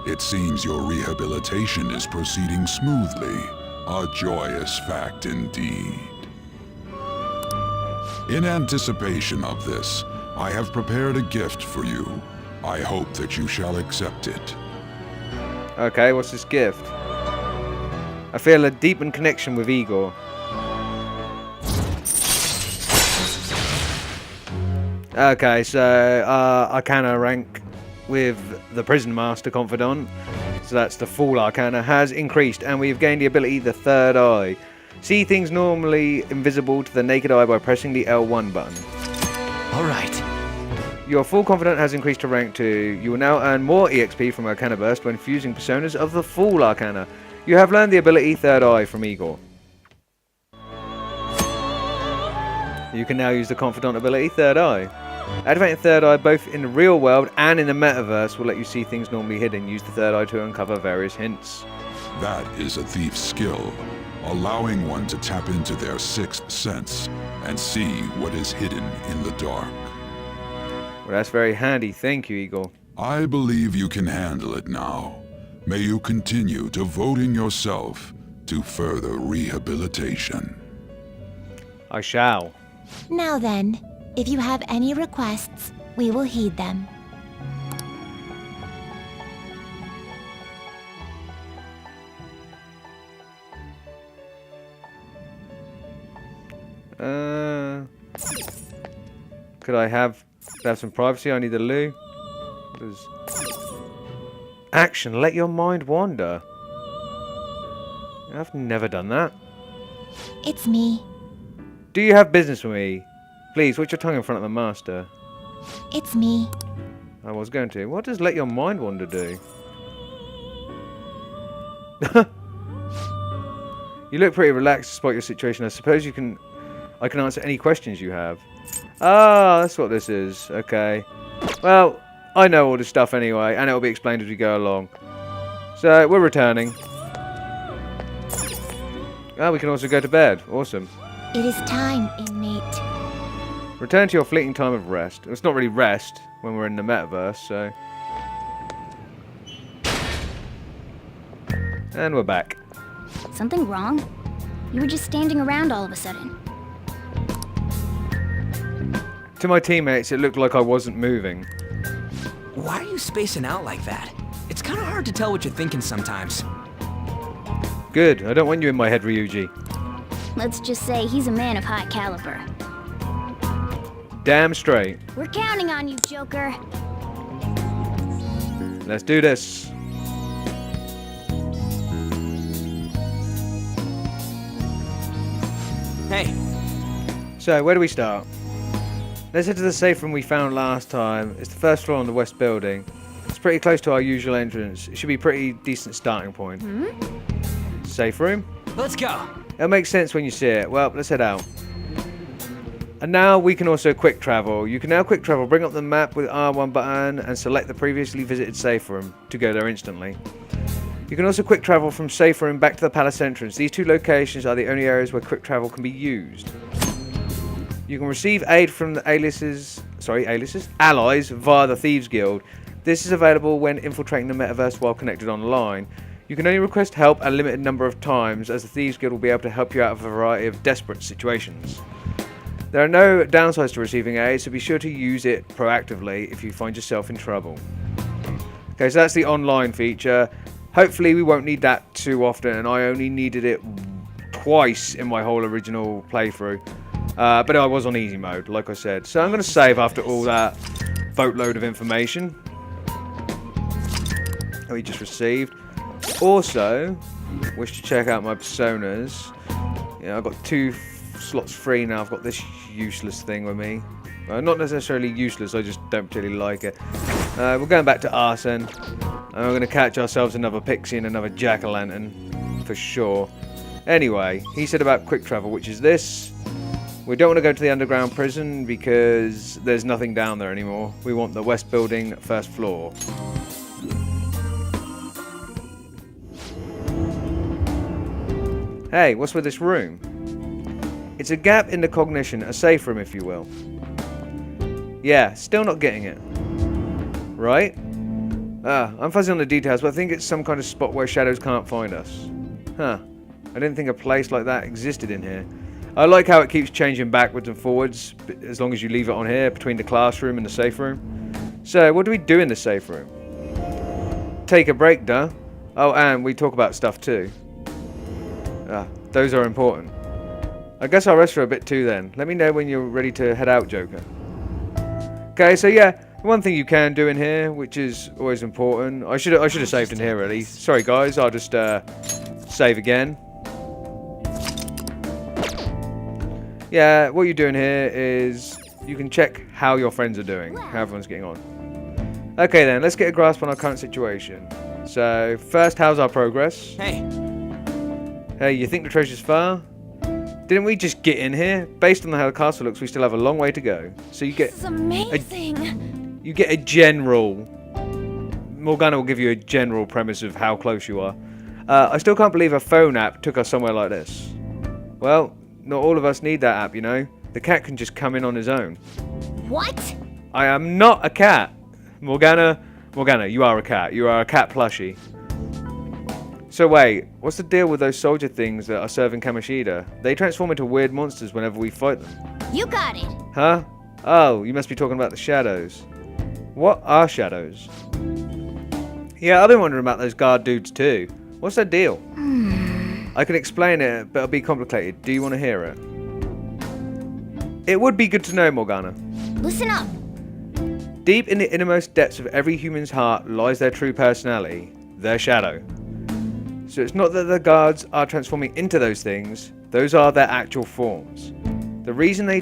F: It seems your rehabilitation is proceeding smoothly. A joyous fact indeed. In anticipation of this, I have prepared a gift for you. I hope that you shall accept it.
A: Okay, what's this gift? I feel a deepened connection with Igor. Okay, so Arcana rank with the Prison Master Confidant, so that's the Full Arcana, has increased, and we've gained the ability the Third Eye. See things normally invisible to the naked eye by pressing the L1 button.
C: Alright.
A: Your Full Confidant has increased to rank 2. You will now earn more EXP from Arcana Burst when fusing personas of the Full Arcana. You have learned the ability Third Eye from Igor. You can now use the Confidant ability Third Eye. Activating Third Eye both in the real world and in the metaverse will let you see things normally hidden. Use the Third Eye to uncover various hints.
F: That is a thief's skill, allowing one to tap into their sixth sense and see what is hidden in the dark.
A: Well, that's very handy. Thank you, Igor.
F: I believe you can handle it now. May you continue devoting yourself to further rehabilitation.
A: I shall.
E: Now then, if you have any requests, we will heed them.
A: Could I have some privacy? I need the loo. Action, let your mind wander. I've never done that.
E: It's me.
A: Do you have business with me? Please, watch your tongue in front of the master.
E: It's me.
A: I was going to. What does let your mind wander do? You look pretty relaxed despite your situation. I suppose I can answer any questions you have. Ah, that's what this is. Okay. Well, I know all this stuff anyway, and it'll be explained as we go along. So, we're returning. Ah, we can also go to bed. Awesome.
E: It is time, inmate.
A: Return to your fleeting time of rest. It's not really rest when we're in the metaverse, so... And we're back.
B: Something wrong? You were just standing around all of a sudden.
A: To my teammates, it looked like I wasn't moving.
C: Why are you spacing out like that? It's kind of hard to tell what you're thinking sometimes.
A: Good. I don't want you in my head, Ryuji.
B: Let's just say he's a man of high caliber.
A: Damn straight.
B: We're counting on you, Joker.
A: Let's do this.
C: Hey,
A: So, where do we start? Let's head to the safe room we found last time. It's the first floor on the west building. It's pretty close to our usual entrance. It should be a pretty decent starting point. Safe room?
C: let's go.
A: It'll make sense when you see it. Well, let's head out. And now we can also quick travel. You can now quick travel. Bring up the map with R1 button and select the previously visited safe room to go there instantly. You can also quick travel from safe room back to the palace entrance. These two locations are the only areas where quick travel can be used. You can receive aid from the allies via the Thieves Guild. This is available when infiltrating the metaverse while connected online. You can only request help a limited number of times, as the Thieves Guild will be able to help you out of a variety of desperate situations. There are no downsides to receiving aid, so be sure to use it proactively if you find yourself in trouble. Okay, so that's the online feature. Hopefully we won't need that too often, and I only needed it twice in my whole original playthrough. But I was on easy mode, like I said. So I'm going to save after all that boatload of information that we just received. Also, wish to check out my personas. Yeah, I've got 2 slots free now. I've got this useless thing with me. Not necessarily useless, I just don't particularly like it. We're going back to Arsene. And we're going to catch ourselves another pixie and another jack-o'-lantern. For sure. Anyway, he said about quick travel, which is this. We don't want to go to the underground prison because there's nothing down there anymore. We want the west building, 1st floor. Hey, what's with this room? It's a gap in the cognition, a safe room if you will. Yeah, still not getting it. Right? I'm fuzzy on the details, but I think it's some kind of spot where shadows can't find us. Huh. I didn't think a place like that existed in here. I like how it keeps changing backwards and forwards, as long as you leave it on here, between the classroom and the safe room. So, what do we do in the safe room? Take a break, duh. Oh, and we talk about stuff too. Those are important. I guess I'll rest for a bit too then. Let me know when you're ready to head out, Joker. Okay, so yeah, one thing you can do in here, which is always important. I should have saved in here really. Sorry guys, I'll just save again. Yeah, what you're doing here is you can check how your friends are doing, how everyone's getting on. Okay then, let's get a grasp on our current situation. So, first, how's our progress? Hey, you think the treasure's far? Didn't we just get in here? Based on how the castle looks, we still have a long way to go. So you get...
D: This is amazing!
A: You get a general... Morgana will give you a general premise of how close you are. I still can't believe a phone app took us somewhere like this. Well, not all of us need that app, you know. The cat can just come in on his own.
B: What?
A: I am not a cat. Morgana, you are a cat. You are a cat plushie. So wait, what's the deal with those soldier things that are serving Kamoshida? They transform into weird monsters whenever we fight them.
B: You got it.
A: Huh? Oh, you must be talking about the shadows. What are shadows? Yeah, I've been wondering about those guard dudes too. What's their deal? I can explain it, but it'll be complicated. Do you want to hear it? It would be good to know, Morgana.
B: Listen up.
A: Deep in the innermost depths of every human's heart lies their true personality, their shadow. So it's not that the guards are transforming into those things, those are their actual forms. The reason they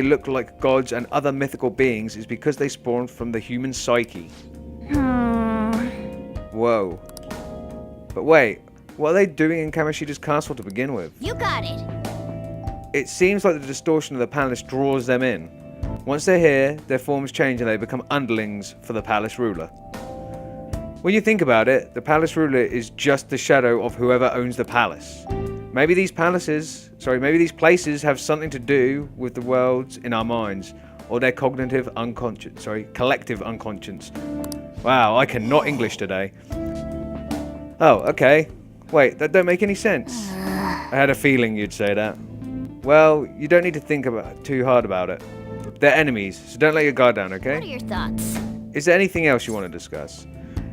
A: look like gods and other mythical beings is because they spawned from the human psyche. Whoa. But wait, what are they doing in Kamoshida's castle to begin with?
B: You got it.
A: It seems like the distortion of the palace draws them in. Once they're here, their forms change and they become underlings for the palace ruler. When you think about it, the palace ruler is just the shadow of whoever owns the palace. Maybe these places have something to do with the worlds in our minds, or their collective unconscious. Wow, I cannot English today. Oh, okay. Wait, that don't make any sense. I had a feeling you'd say that. Well, you don't need to think too hard about it. They're enemies, so don't let your guard down, okay?
B: What are your thoughts?
A: Is there anything else you want to discuss?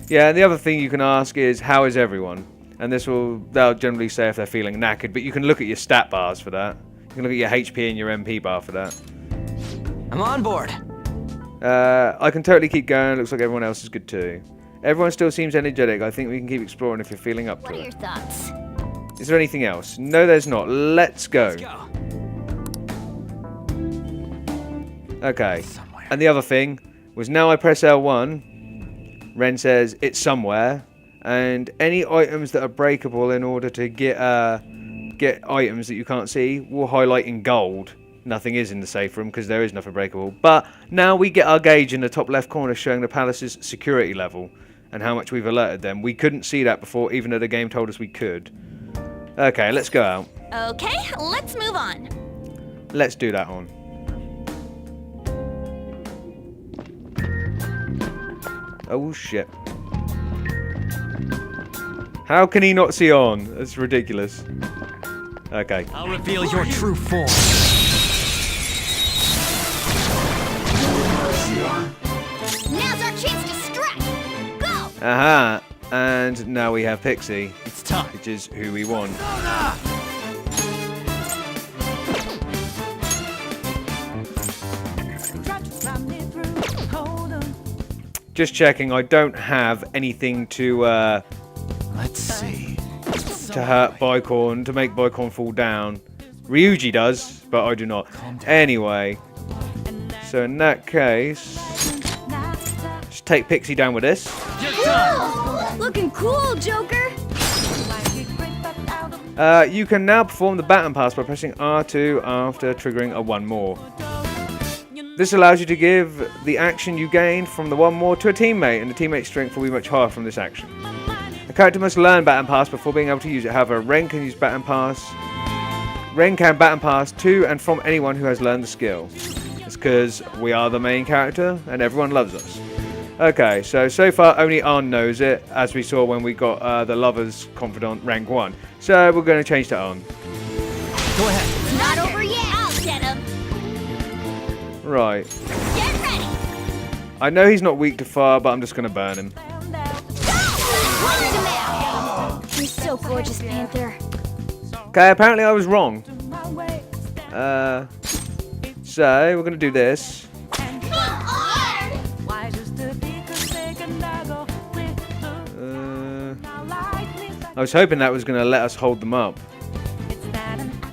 A: Yeah, and the other thing you can ask is, how is everyone? And they'll generally say if they're feeling knackered, but you can look at your stat bars for that. You can look at your HP and your MP bar for that.
C: I'm on board.
A: I can totally keep going. Looks like everyone else is good too. Everyone still seems energetic. I think we can keep exploring if you're feeling up
B: What
A: to
B: are your
A: it.
B: thoughts?
A: Is there anything else? No, there's not. Let's go.
C: Let's go.
A: Okay. And the other thing was now I press L1, Ren says it's somewhere, and any items that are breakable in order to get get items that you can't see will highlight in gold. Nothing is in the safe room because there is nothing breakable. But now we get our gauge in the top left corner showing the palace's security level and how much we've alerted them. We couldn't see that before, even though the game told us we could. Okay, let's go out.
D: Okay, let's move on.
A: Let's do that on. Oh shit. How can he not see on? That's ridiculous. Okay.
C: I'll reveal your true form.
B: Now's our chance to strike. Go!
A: Aha! And now we have Pixie,
C: It's time.
A: which is who we want. Just checking, I don't have anything to
C: Let's see.
A: hurt Bicorn, to make Bicorn fall down. Ryuji does, but I do not. Anyway, so in that case, just take Pixie down with this.
B: Looking cool, Joker.
A: You can now perform the baton pass by pressing R2 after triggering a one more. This allows you to give the action you gained from the one more to a teammate, and the teammate's strength will be much higher from this action. A character must learn baton pass before being able to use it. However, Ren can use baton pass. Ren can baton pass to and from anyone who has learned the skill. It's because we are the main character and everyone loves us. Okay, so far only Arn knows it, as we saw when we got the Lover's Confidant rank 1. So we're going to change to Arn.
C: Go ahead.
B: Not over yet. I'll get him.
A: Right.
B: Get ready.
A: I know he's not weak to fire, but I'm just going to burn him.
B: You're so gorgeous, Panther.
A: Okay, apparently I was wrong. So we're going to do this. I was hoping that was going to let us hold them up.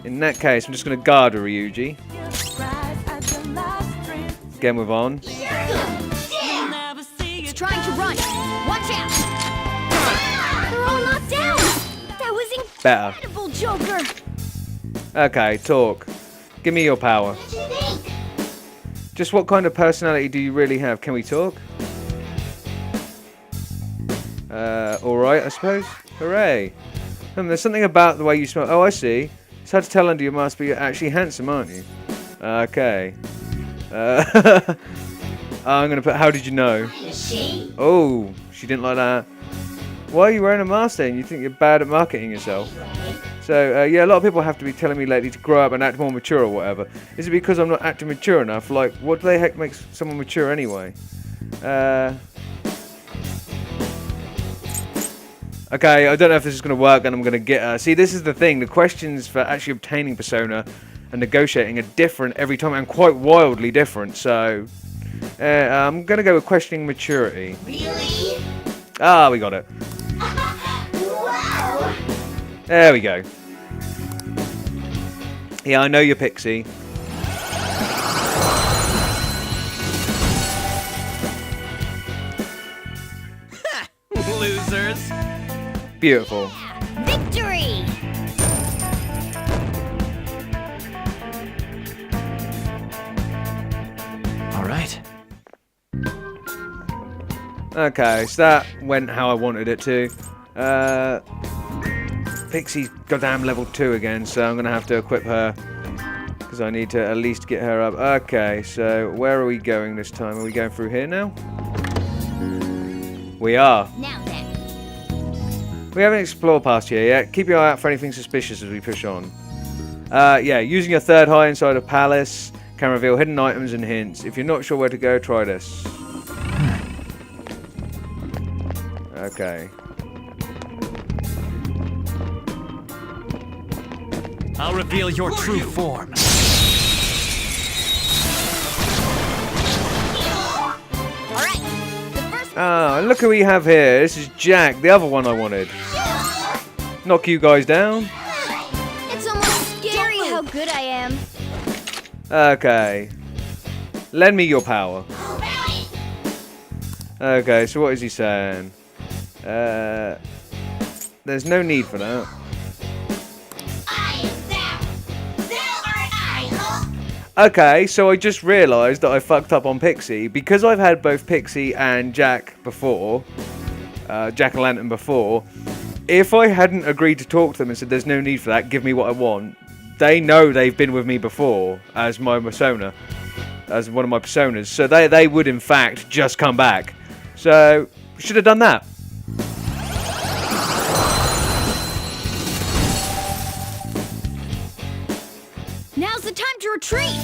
A: In that case, I'm just going to guard a Ryuji. Again with On.
B: He's trying to run. Watch out. They're all knocked down. That was
A: Better.
B: incredible, Joker.
A: Okay, talk. Give me your power. Just what kind of personality do you really have? Can we talk? Alright, I suppose. Hooray. There's something about the way you smell. Oh, I see. It's hard to tell under your mask, but you're actually handsome, aren't you? Okay. I'm going to put, how did you know? Oh, she didn't like that. Why are you wearing a mask then? You think you're bad at marketing yourself? So, yeah, a lot of people have to be telling me lately to grow up and act more mature or whatever. Is it because I'm not acting mature enough? Like, what the heck makes someone mature anyway? Okay, I don't know if this is going to work and I'm going to get her. See, this is the thing. The questions for actually obtaining Persona and negotiating are different every time and quite wildly different. So, I'm going to go with questioning maturity.
B: Really?
A: Ah, we got it.
B: Wow.
A: There we go. Yeah, I know you're Pixie.
C: Losers.
A: Beautiful.
B: Victory.
C: All right.
A: Okay, so that went how I wanted it to. Pixie's goddamn level 2 again, so I'm going to have to equip her. Because I need to at least get her up. Okay, so where are we going this time? Are we going through here now? We are.
B: Now then.
A: We haven't explored past here yet. Keep your eye out for anything suspicious as we push on. Yeah, using your third eye inside a palace can reveal hidden items and hints. If you're not sure where to go, try this. Okay.
C: I'll reveal your true form.
B: All right. The first.
A: Ah, look who we have here. This is Jack, the other one I wanted. Knock you guys down.
B: It's almost scary how good I am.
A: Okay. Lend me your power. Okay, so what is he saying? There's no need for that. Okay, so I just realised that I fucked up on Pixie. Because I've had both Pixie and Jack before, Jack-o'-lantern before, if I hadn't agreed to talk to them and said there's no need for that, give me what I want, they know they've been with me before as my persona, as one of my personas, so they would in fact just come back. So, should have done that.
B: Now's the time to retreat.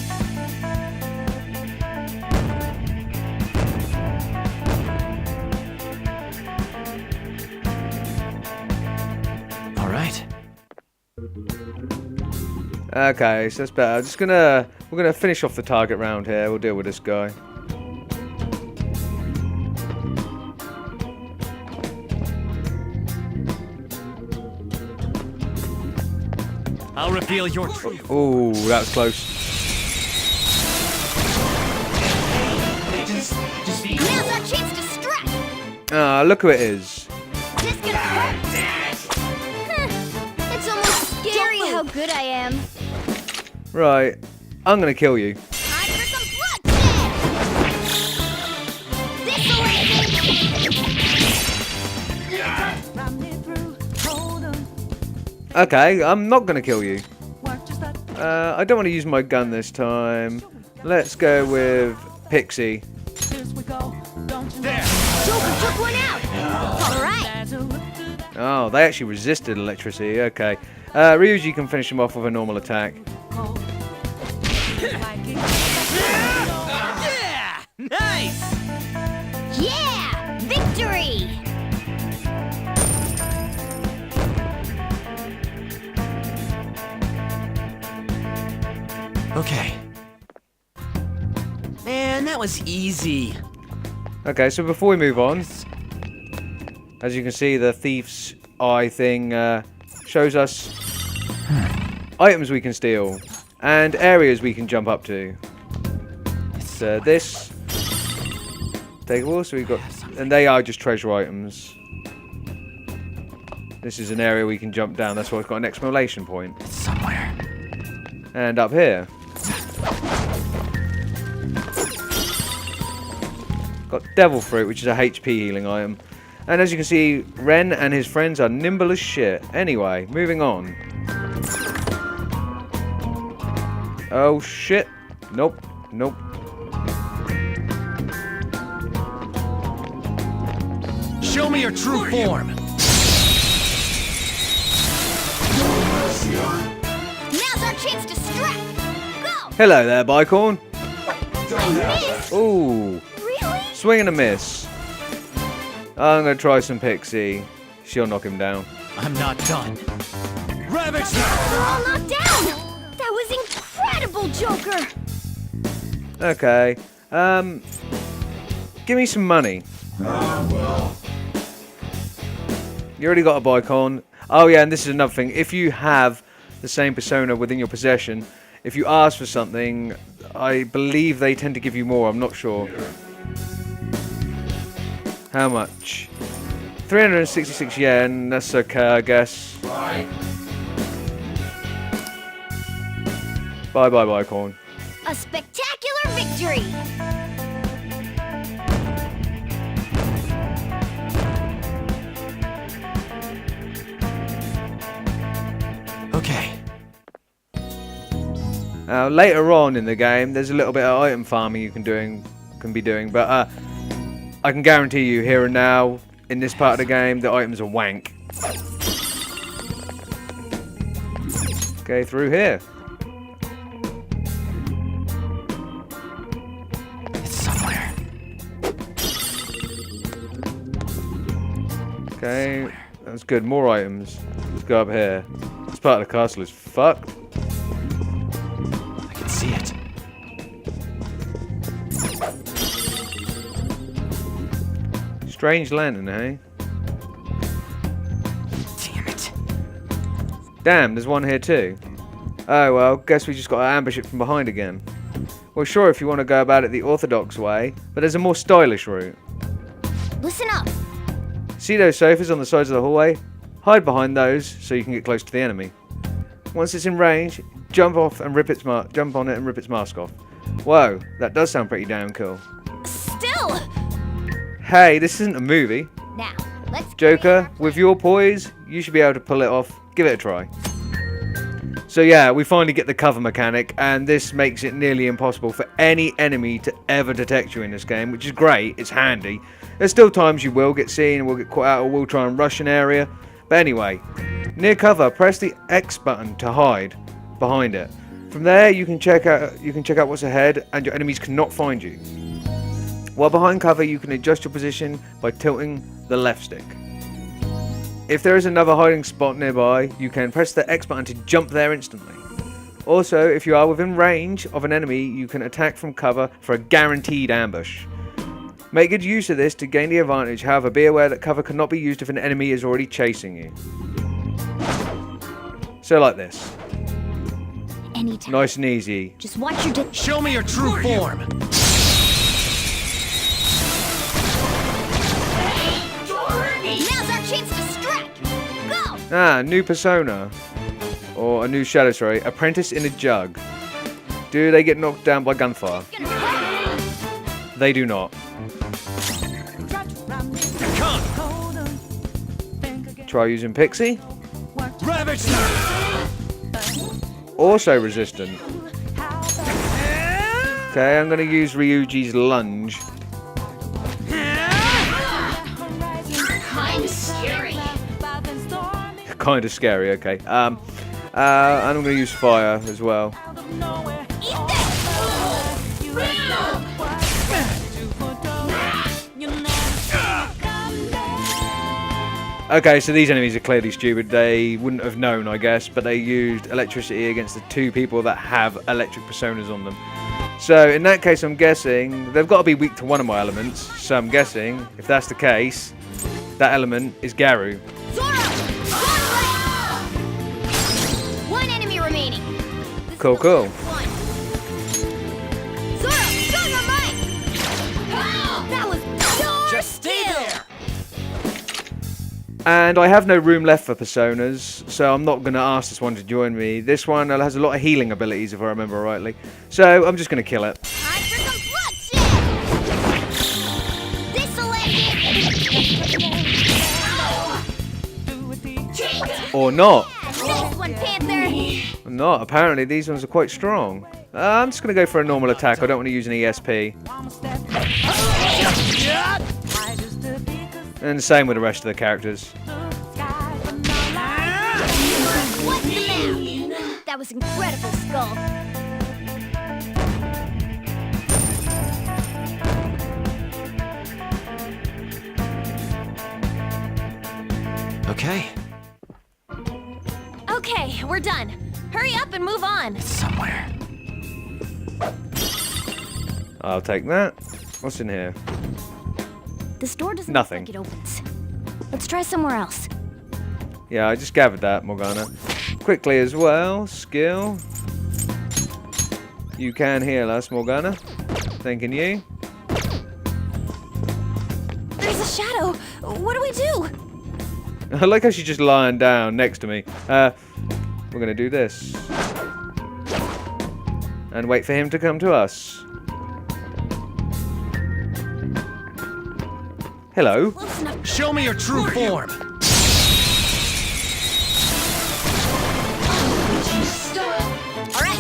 C: All right.
A: Okay, so that's better. We're gonna finish off the target round here. We'll deal with this guy.
C: I'll reveal your truth.
A: Ooh, that was close.
B: Now's our chance to strike.
A: Ah, look who it is.
B: This gonna hurt. It's almost scary how good I am.
A: Right, I'm gonna kill you.
B: Time for some bloodshed. This'll
A: Okay, I'm not gonna kill you. I don't want to use my gun this time. Let's go with Pixie.
B: Joker took one out. All right.
A: Oh, they actually resisted electricity. Okay. Ryuji can finish him off with a normal attack.
C: Yeah! Nice!
B: Yeah! Victory!
C: Okay. Man, that was easy.
A: Okay, so before we move on, as you can see, the thief's eye thing shows us items we can steal and areas we can jump up to. It's this. Takeable, so we've got, and they are just treasure items. This is an area we can jump down. That's why it's got an exclamation point.
C: It's somewhere.
A: And up here, got Devil Fruit, which is a HP healing item. And as you can see, Ren and his friends are nimble as shit. Anyway, moving on. Oh shit. Nope. Nope.
C: Show me your true form.
B: Now's our chance to strike. Go!
A: Hello there, Bicorn.
B: I missed.
A: Ooh.
B: Really?
A: Swing and a miss. I'm gonna try some Pixie. She'll knock him down.
C: I'm not done. Ravage
B: They're all knocked down. That was incredible, Joker.
A: Okay. Give me some money. You already got a Bicorn. Oh yeah, and this is another thing. If you have the same persona within your possession, if you ask for something, I believe they tend to give you more. I'm not sure. How much? 366 yen. That's okay, I guess. Bye bye, Bicorn.
B: A spectacular victory.
C: Okay.
A: Later on in the game, there's a little bit of item farming you can be doing, but I can guarantee you here and now, in this part of the game, the items are wank. Okay, through here.
C: It's somewhere.
A: Okay, that's good. More items. Let's go up here. This part of the castle is fucked.
C: I can see it.
A: Strange lantern, eh?
C: Damn it.
A: Damn, there's one here too. Oh well, guess we just got to ambush it from behind again. Well, sure, if you want to go about it the orthodox way, but there's a more stylish route.
B: Listen up.
A: See those sofas on the sides of the hallway? Hide behind those so you can get close to the enemy. Once it's in range, jump off and rip its jump on it and rip its mask off. Whoa, that does sound pretty damn cool.
D: Still!
A: Hey, this isn't a movie.
B: Now, let's
A: Joker, with your poise, you should be able to pull it off. Give it a try. So yeah, we finally get the cover mechanic, and this makes it nearly impossible for any enemy to ever detect you in this game, which is great. It's handy. There's still times you will get seen and will get caught out, or will try and rush an area. But anyway, near cover, press the X button to hide behind it. From there, you can check out what's ahead, and your enemies cannot find you. While behind cover, you can adjust your position by tilting the left stick. If there is another hiding spot nearby, you can press the X button to jump there instantly. Also, if you are within range of an enemy, you can attack from cover for a guaranteed ambush. Make good use of this to gain the advantage, however be aware that cover cannot be used if an enemy is already chasing you. So like this.
B: anytime.
A: Nice and easy.
B: Just watch your
C: Show me your true form.
B: Now's our chance to strike. Go!
A: Ah, new persona. Or a new shadow, sorry. Apprentice in a jug. Do they get knocked down by gunfire? They do not. Try using Pixie.
C: Ravage!
A: Also resistant. Okay, I'm going to use Ryuji's lunge.
B: Kinda scary.
A: Kind of scary, okay. And I'm going to use fire as well.
B: Eat this!
A: Okay, so these enemies are clearly stupid. They wouldn't have known, I guess, but they used electricity against the two people that have electric personas on them. So in that case, I'm guessing they've got to be weak to one of my elements. So I'm guessing, if that's the case, that element is Garu.
B: Zoro! One enemy remaining. This
A: Cool,
B: is the
A: cool.
B: last one. Zoro, show your might! That was pure
C: Just stay
B: skill.
C: there!
A: And I have no room left for personas, so I'm not going to ask this one to join me. This one has a lot of healing abilities, if I remember rightly. So I'm just going to kill it.
B: Time for some bloodshed! This'll end it!
A: Or not.
B: Nice one, Panther!
A: Not. Apparently, these ones are quite strong. I'm just going to go for a normal attack. I don't want to use an ESP. And the same with the rest of the characters.
B: What's the matter? That was incredible, Skull.
C: Okay,
D: Okay, we're done. Hurry up and move on.
C: somewhere.
A: I'll take that. What's in here?
B: This door doesn't
A: Nothing.
B: look like it opens. Let's try somewhere else.
A: Yeah, I just gathered that, Morgana. Quickly as well, skill. You can heal us, Morgana. Thanking you.
D: There's a shadow. What do we do?
A: I like how she's just lying down next to me. We're gonna do this. And wait for him to come to us. Hello.
D: Close enough.
C: Show me your true form.
B: All right.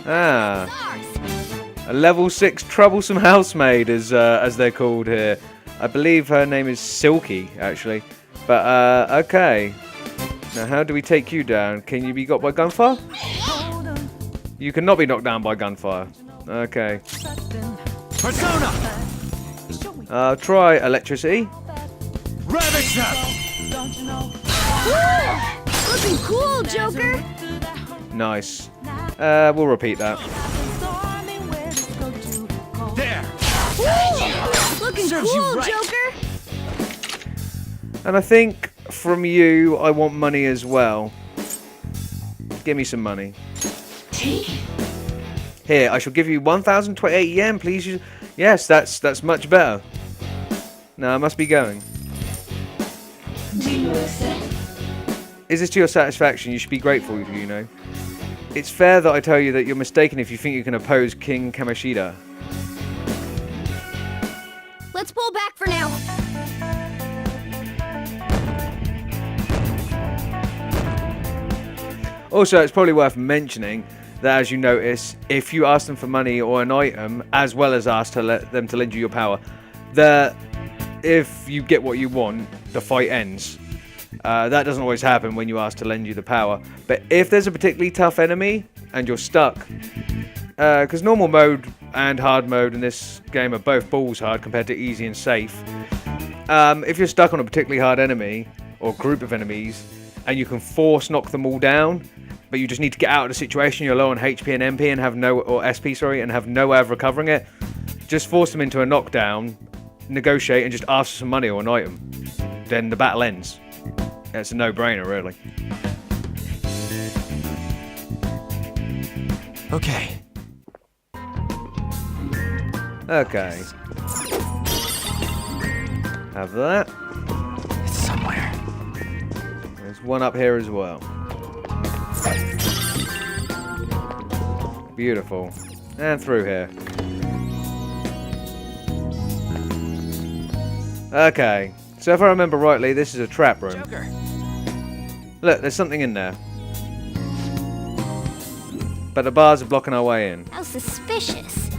A: Ah,
B: Ours.
A: a level 6 troublesome housemaid, as they're called here. I believe her name is Silky, actually. But okay. Now, how do we take you down? Can you be got by gunfire? You cannot be knocked down by gunfire. Okay.
C: Persona!
A: Try electricity.
C: Ravage them!
B: Looking cool, Joker.
A: Nice. We'll repeat that.
C: There!
B: Looking
C: Serves you
B: cool,
C: right.
B: Joker.
A: And I think from you, I want money as well. Give me some money. Here, I shall give you 1,028 yen, please. Yes, that's much better. Now I must be going. Is this to your satisfaction? You should be grateful, you know. it's fair that I tell you that you're mistaken if you think you can oppose King Kamoshida.
B: Let's pull back for now.
A: Also, it's probably worth mentioning that, as you notice, if you ask them for money or an item, as well as ask them to lend you your power, if you get what you want, the fight ends. That doesn't always happen when you ask to lend you the power. But if there's a particularly tough enemy and you're stuck, because normal mode and hard mode in this game are both balls hard compared to easy and safe. If you're stuck on a particularly hard enemy or group of enemies and you can force knock them all down, but you just need to get out of the situation, you're low on HP and MP and have SP, and have no way of recovering it, just force them into a knockdown, negotiate and just ask for some money or an item. Then the battle ends. It's a no-brainer, really.
C: Okay.
A: Okay. Have that.
C: It's somewhere.
A: There's one up here as well. Beautiful. And through here. Okay. So if I remember rightly, this is a trap room.
C: Joker.
A: Look, there's something in there. But the bars are blocking our way in.
B: How suspicious.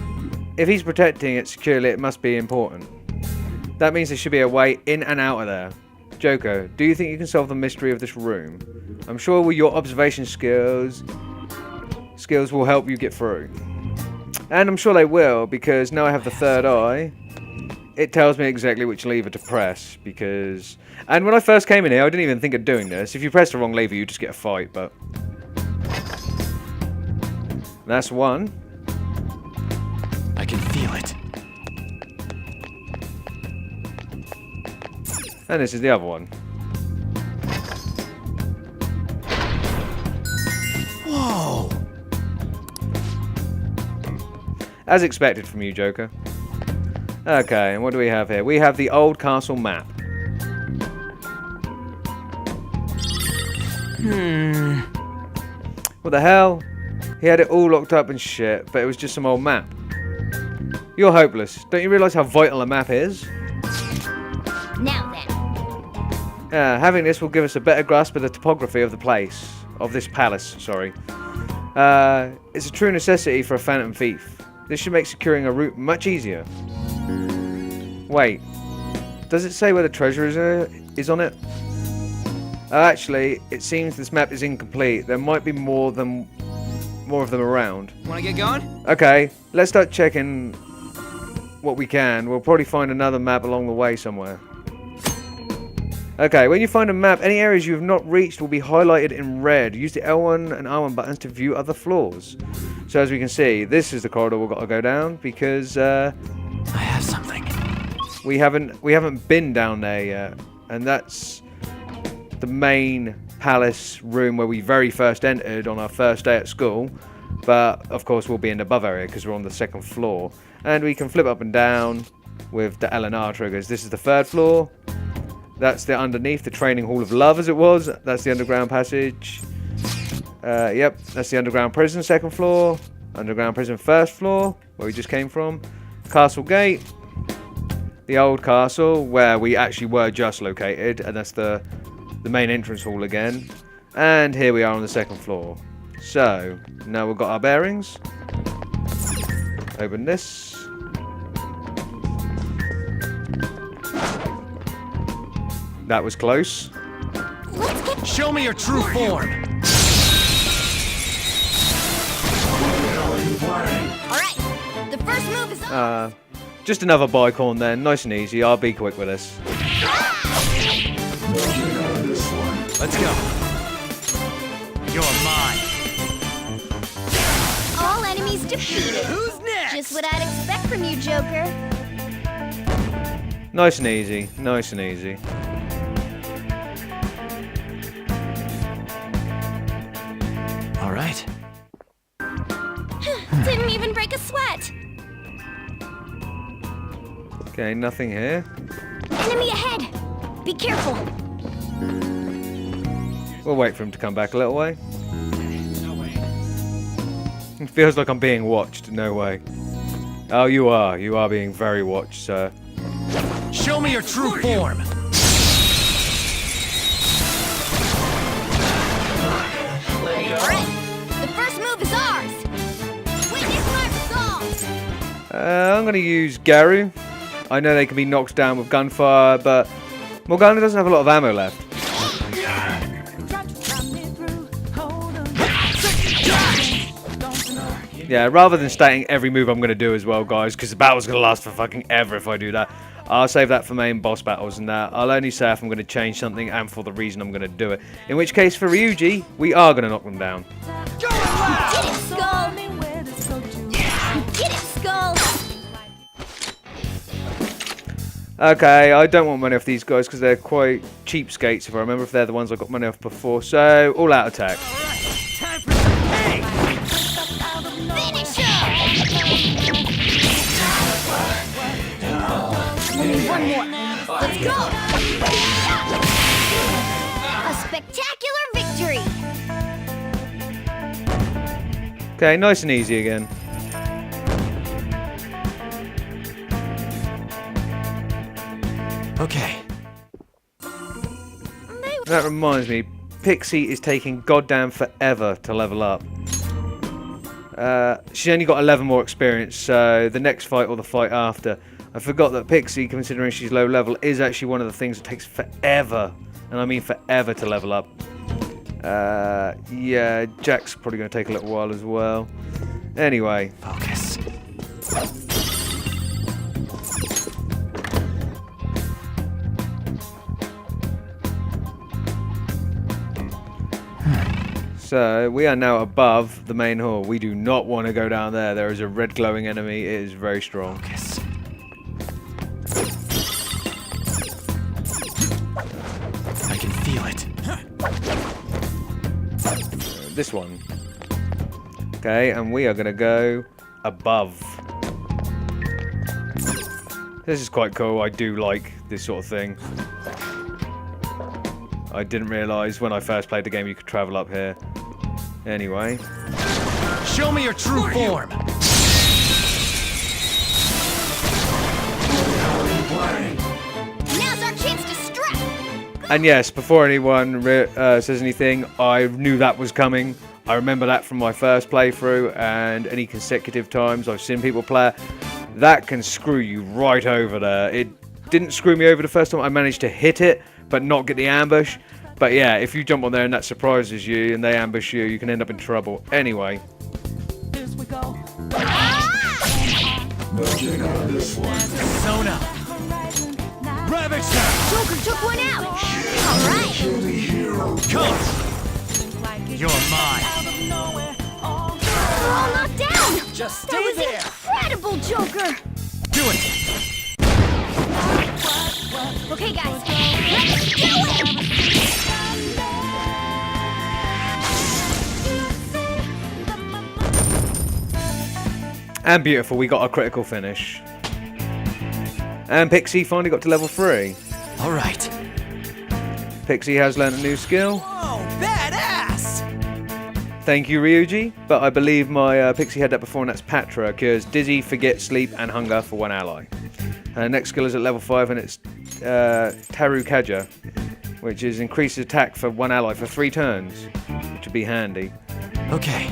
A: If he's protecting it securely, it must be important. That means there should be a way in and out of there. Joker, do you think you can solve the mystery of this room? I'm sure with your observation skills will help you get through. And I'm sure they will, because now I have the third eye. It tells me exactly which lever to press, because... And when I first came in here, I didn't even think of doing this. If you press the wrong lever, you just get a fight, but... That's one.
C: I can feel it.
A: And this is the other one.
C: Whoa!
A: As expected from you, Joker. Okay, and what do we have here? We have the old castle map. What the hell? He had it all locked up and shit, but it was just some old map. You're hopeless. Don't you realise how vital a map is?
B: Now then.
A: Having this will give us a better grasp of the topography of the place. Of this palace, sorry. It's a true necessity for a phantom thief. This should make securing a route much easier. Wait. Does it say where the treasure is on it? Actually, it seems this map is incomplete. There might be more of them around.
C: Wanna get going?
A: Okay, let's start checking what we can. We'll probably find another map along the way somewhere. Okay, when you find a map, any areas you have not reached will be highlighted in red. Use the L1 and R1 buttons to view other floors. So as we can see, this is the corridor we've got to go down because
C: I have something.
A: we haven't been down there yet, and that's the main palace room where we very first entered on our first day at school. But of course we'll be in the above area because we're on the second floor, and we can flip up and down with the L and R triggers. This is the third floor. That's the underneath, the training hall of love as it was. That's the underground passage. Yep, that's the underground prison, second floor. Underground prison, first floor, where we just came from. Castle gate. The old castle, where we actually were just located. And that's the main entrance hall again. And here we are on the second floor. So, now we've got our bearings. Open this. That was close.
C: Show me your true form.
B: Alright, the first move is on.
A: Just another bicorn then, nice and easy. I'll be quick with this.
C: Let's go. You're mine.
B: All enemies defeated.
C: Who's next?
B: Just what I'd expect from you, Joker.
A: Nice and easy, nice and easy.
C: All right.
B: Didn't even break a sweat.
A: Okay, nothing here.
B: Enemy ahead. Be careful.
A: We'll wait for him to come back a little way. It feels like I'm being watched. No way. Oh, you are. You are being very watched, sir.
C: Show me your true form.
B: Alright, the first move is ours. Witness my resolve.
A: I'm going to use Garu. I know they can be knocked down with gunfire, but Morgana doesn't have a lot of ammo left. Yeah, rather than stating every move I'm going to do as well, guys, because the battle's going to last for fucking ever if I do that. I'll save that for main boss battles and that. I'll only say if I'm going to change something and for the reason I'm going to do it. In which case, for Ryuji, we are going to knock them down.
B: Get it, Skull. Get it, Skull.
A: Okay, I don't want money off these guys because they're quite cheapskates, if I remember, if they're the ones I got money off before. So, all-out attack.
C: Time for some pain.
B: Finish him. One more. Let's go. A spectacular victory.
A: Okay, nice and easy again.
C: Okay.
A: That reminds me, Pixie is taking goddamn forever to level up. She's only got 11 more experience, so the next fight or the fight after. I forgot that Pixie, considering she's low level, is actually one of the things that takes forever, and I mean forever, to level up. Yeah, Jack's probably going to take a little while as well. Anyway.
C: Focus.
A: So, we are now above the main hall. We do not want to go down there. There is a red glowing enemy. It is very strong.
C: Focus. I can feel it.
A: This one. Okay, and we are going to go above. This is quite cool. I do like this sort of thing. I didn't realise when I first played the game you could travel up here. Anyway.
C: Show me your true form.
B: Now's our chance to strike.
A: And yes, before anyone says anything, I knew that was coming. I remember that from my first playthrough, and any consecutive times I've seen people play it. That can screw you right over there. It didn't screw me over the first time. I managed to hit it, but not get the ambush. But yeah, if you jump on there and that surprises you and they ambush you, you can end up in trouble. Anyway.
C: Sona. Ravage her.
B: Joker took one out. All right.
C: Come. You're mine.
B: We're all knocked down.
C: Just
B: That was incredible, Joker.
C: Do it.
B: Okay, guys, let's do it!
A: And beautiful, we got a critical finish. And Pixie finally got to level 3.
C: All right.
A: Pixie has learned a new skill.
C: Whoa, badass!
A: Thank you, Ryuji. But I believe my Pixie had that before, and that's Patra. Cures Dizzy, Forget, Sleep, and Hunger for one ally. Her next skill is at level 5, and it's Taru Kaja, which is increased attack for one ally for 3 turns, which would be handy.
C: Okay.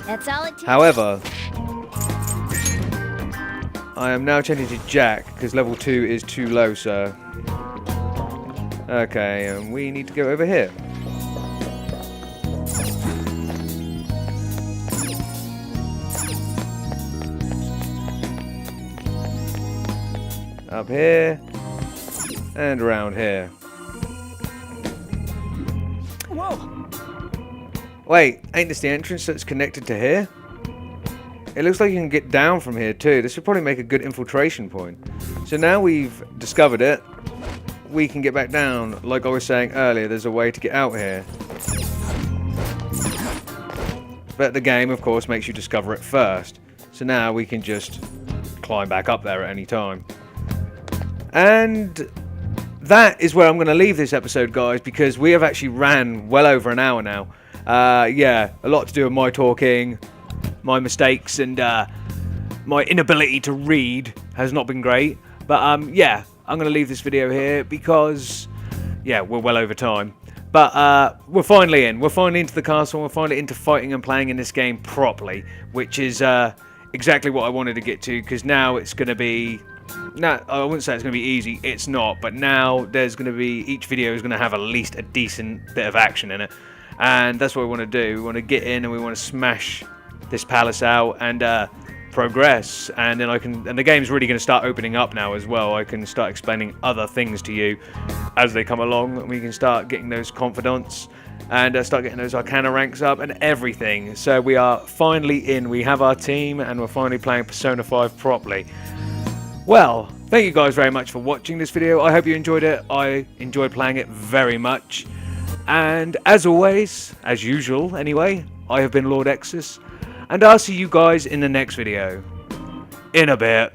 B: That's all it takes.
A: However, I am now changing to Jack, because level 2 is too low, sir. Okay, and we need to go over here. Up here, and around here.
C: Whoa.
A: Wait, ain't this the entrance that's connected to here? It looks like you can get down from here too. This would probably make a good infiltration point. So now we've discovered it, we can get back down. Like I was saying earlier, there's a way to get out here. But the game, of course, makes you discover it first. So now we can just climb back up there at any time. And that is where I'm going to leave this episode, guys, because we have actually ran well over an hour now. Yeah, a lot to do with my talking, my mistakes, and my inability to read has not been great. But yeah, I'm going to leave this video here because, yeah, we're well over time. But we're finally in. We're finally into the castle. We're finally into fighting and playing in this game properly, which is exactly what I wanted to get to, because now it's going to be... Now, I wouldn't say it's going to be easy. It's not. But now there's going to be... Each video is going to have at least a decent bit of action in it. And that's what we want to do. We want to get in and we want to smash this palace out and progress. And then and the game's really going to start opening up now as well. I can start explaining other things to you as they come along, and we can start getting those confidants and start getting those Arcana ranks up and everything. So we are finally in. We have our team and we're finally playing Persona 5 properly. Well, thank you guys very much for watching this video. I hope you enjoyed it. I enjoyed playing it very much. And as always, as usual anyway, I have been Lord Exus, and I'll see you guys in the next video. In a bit.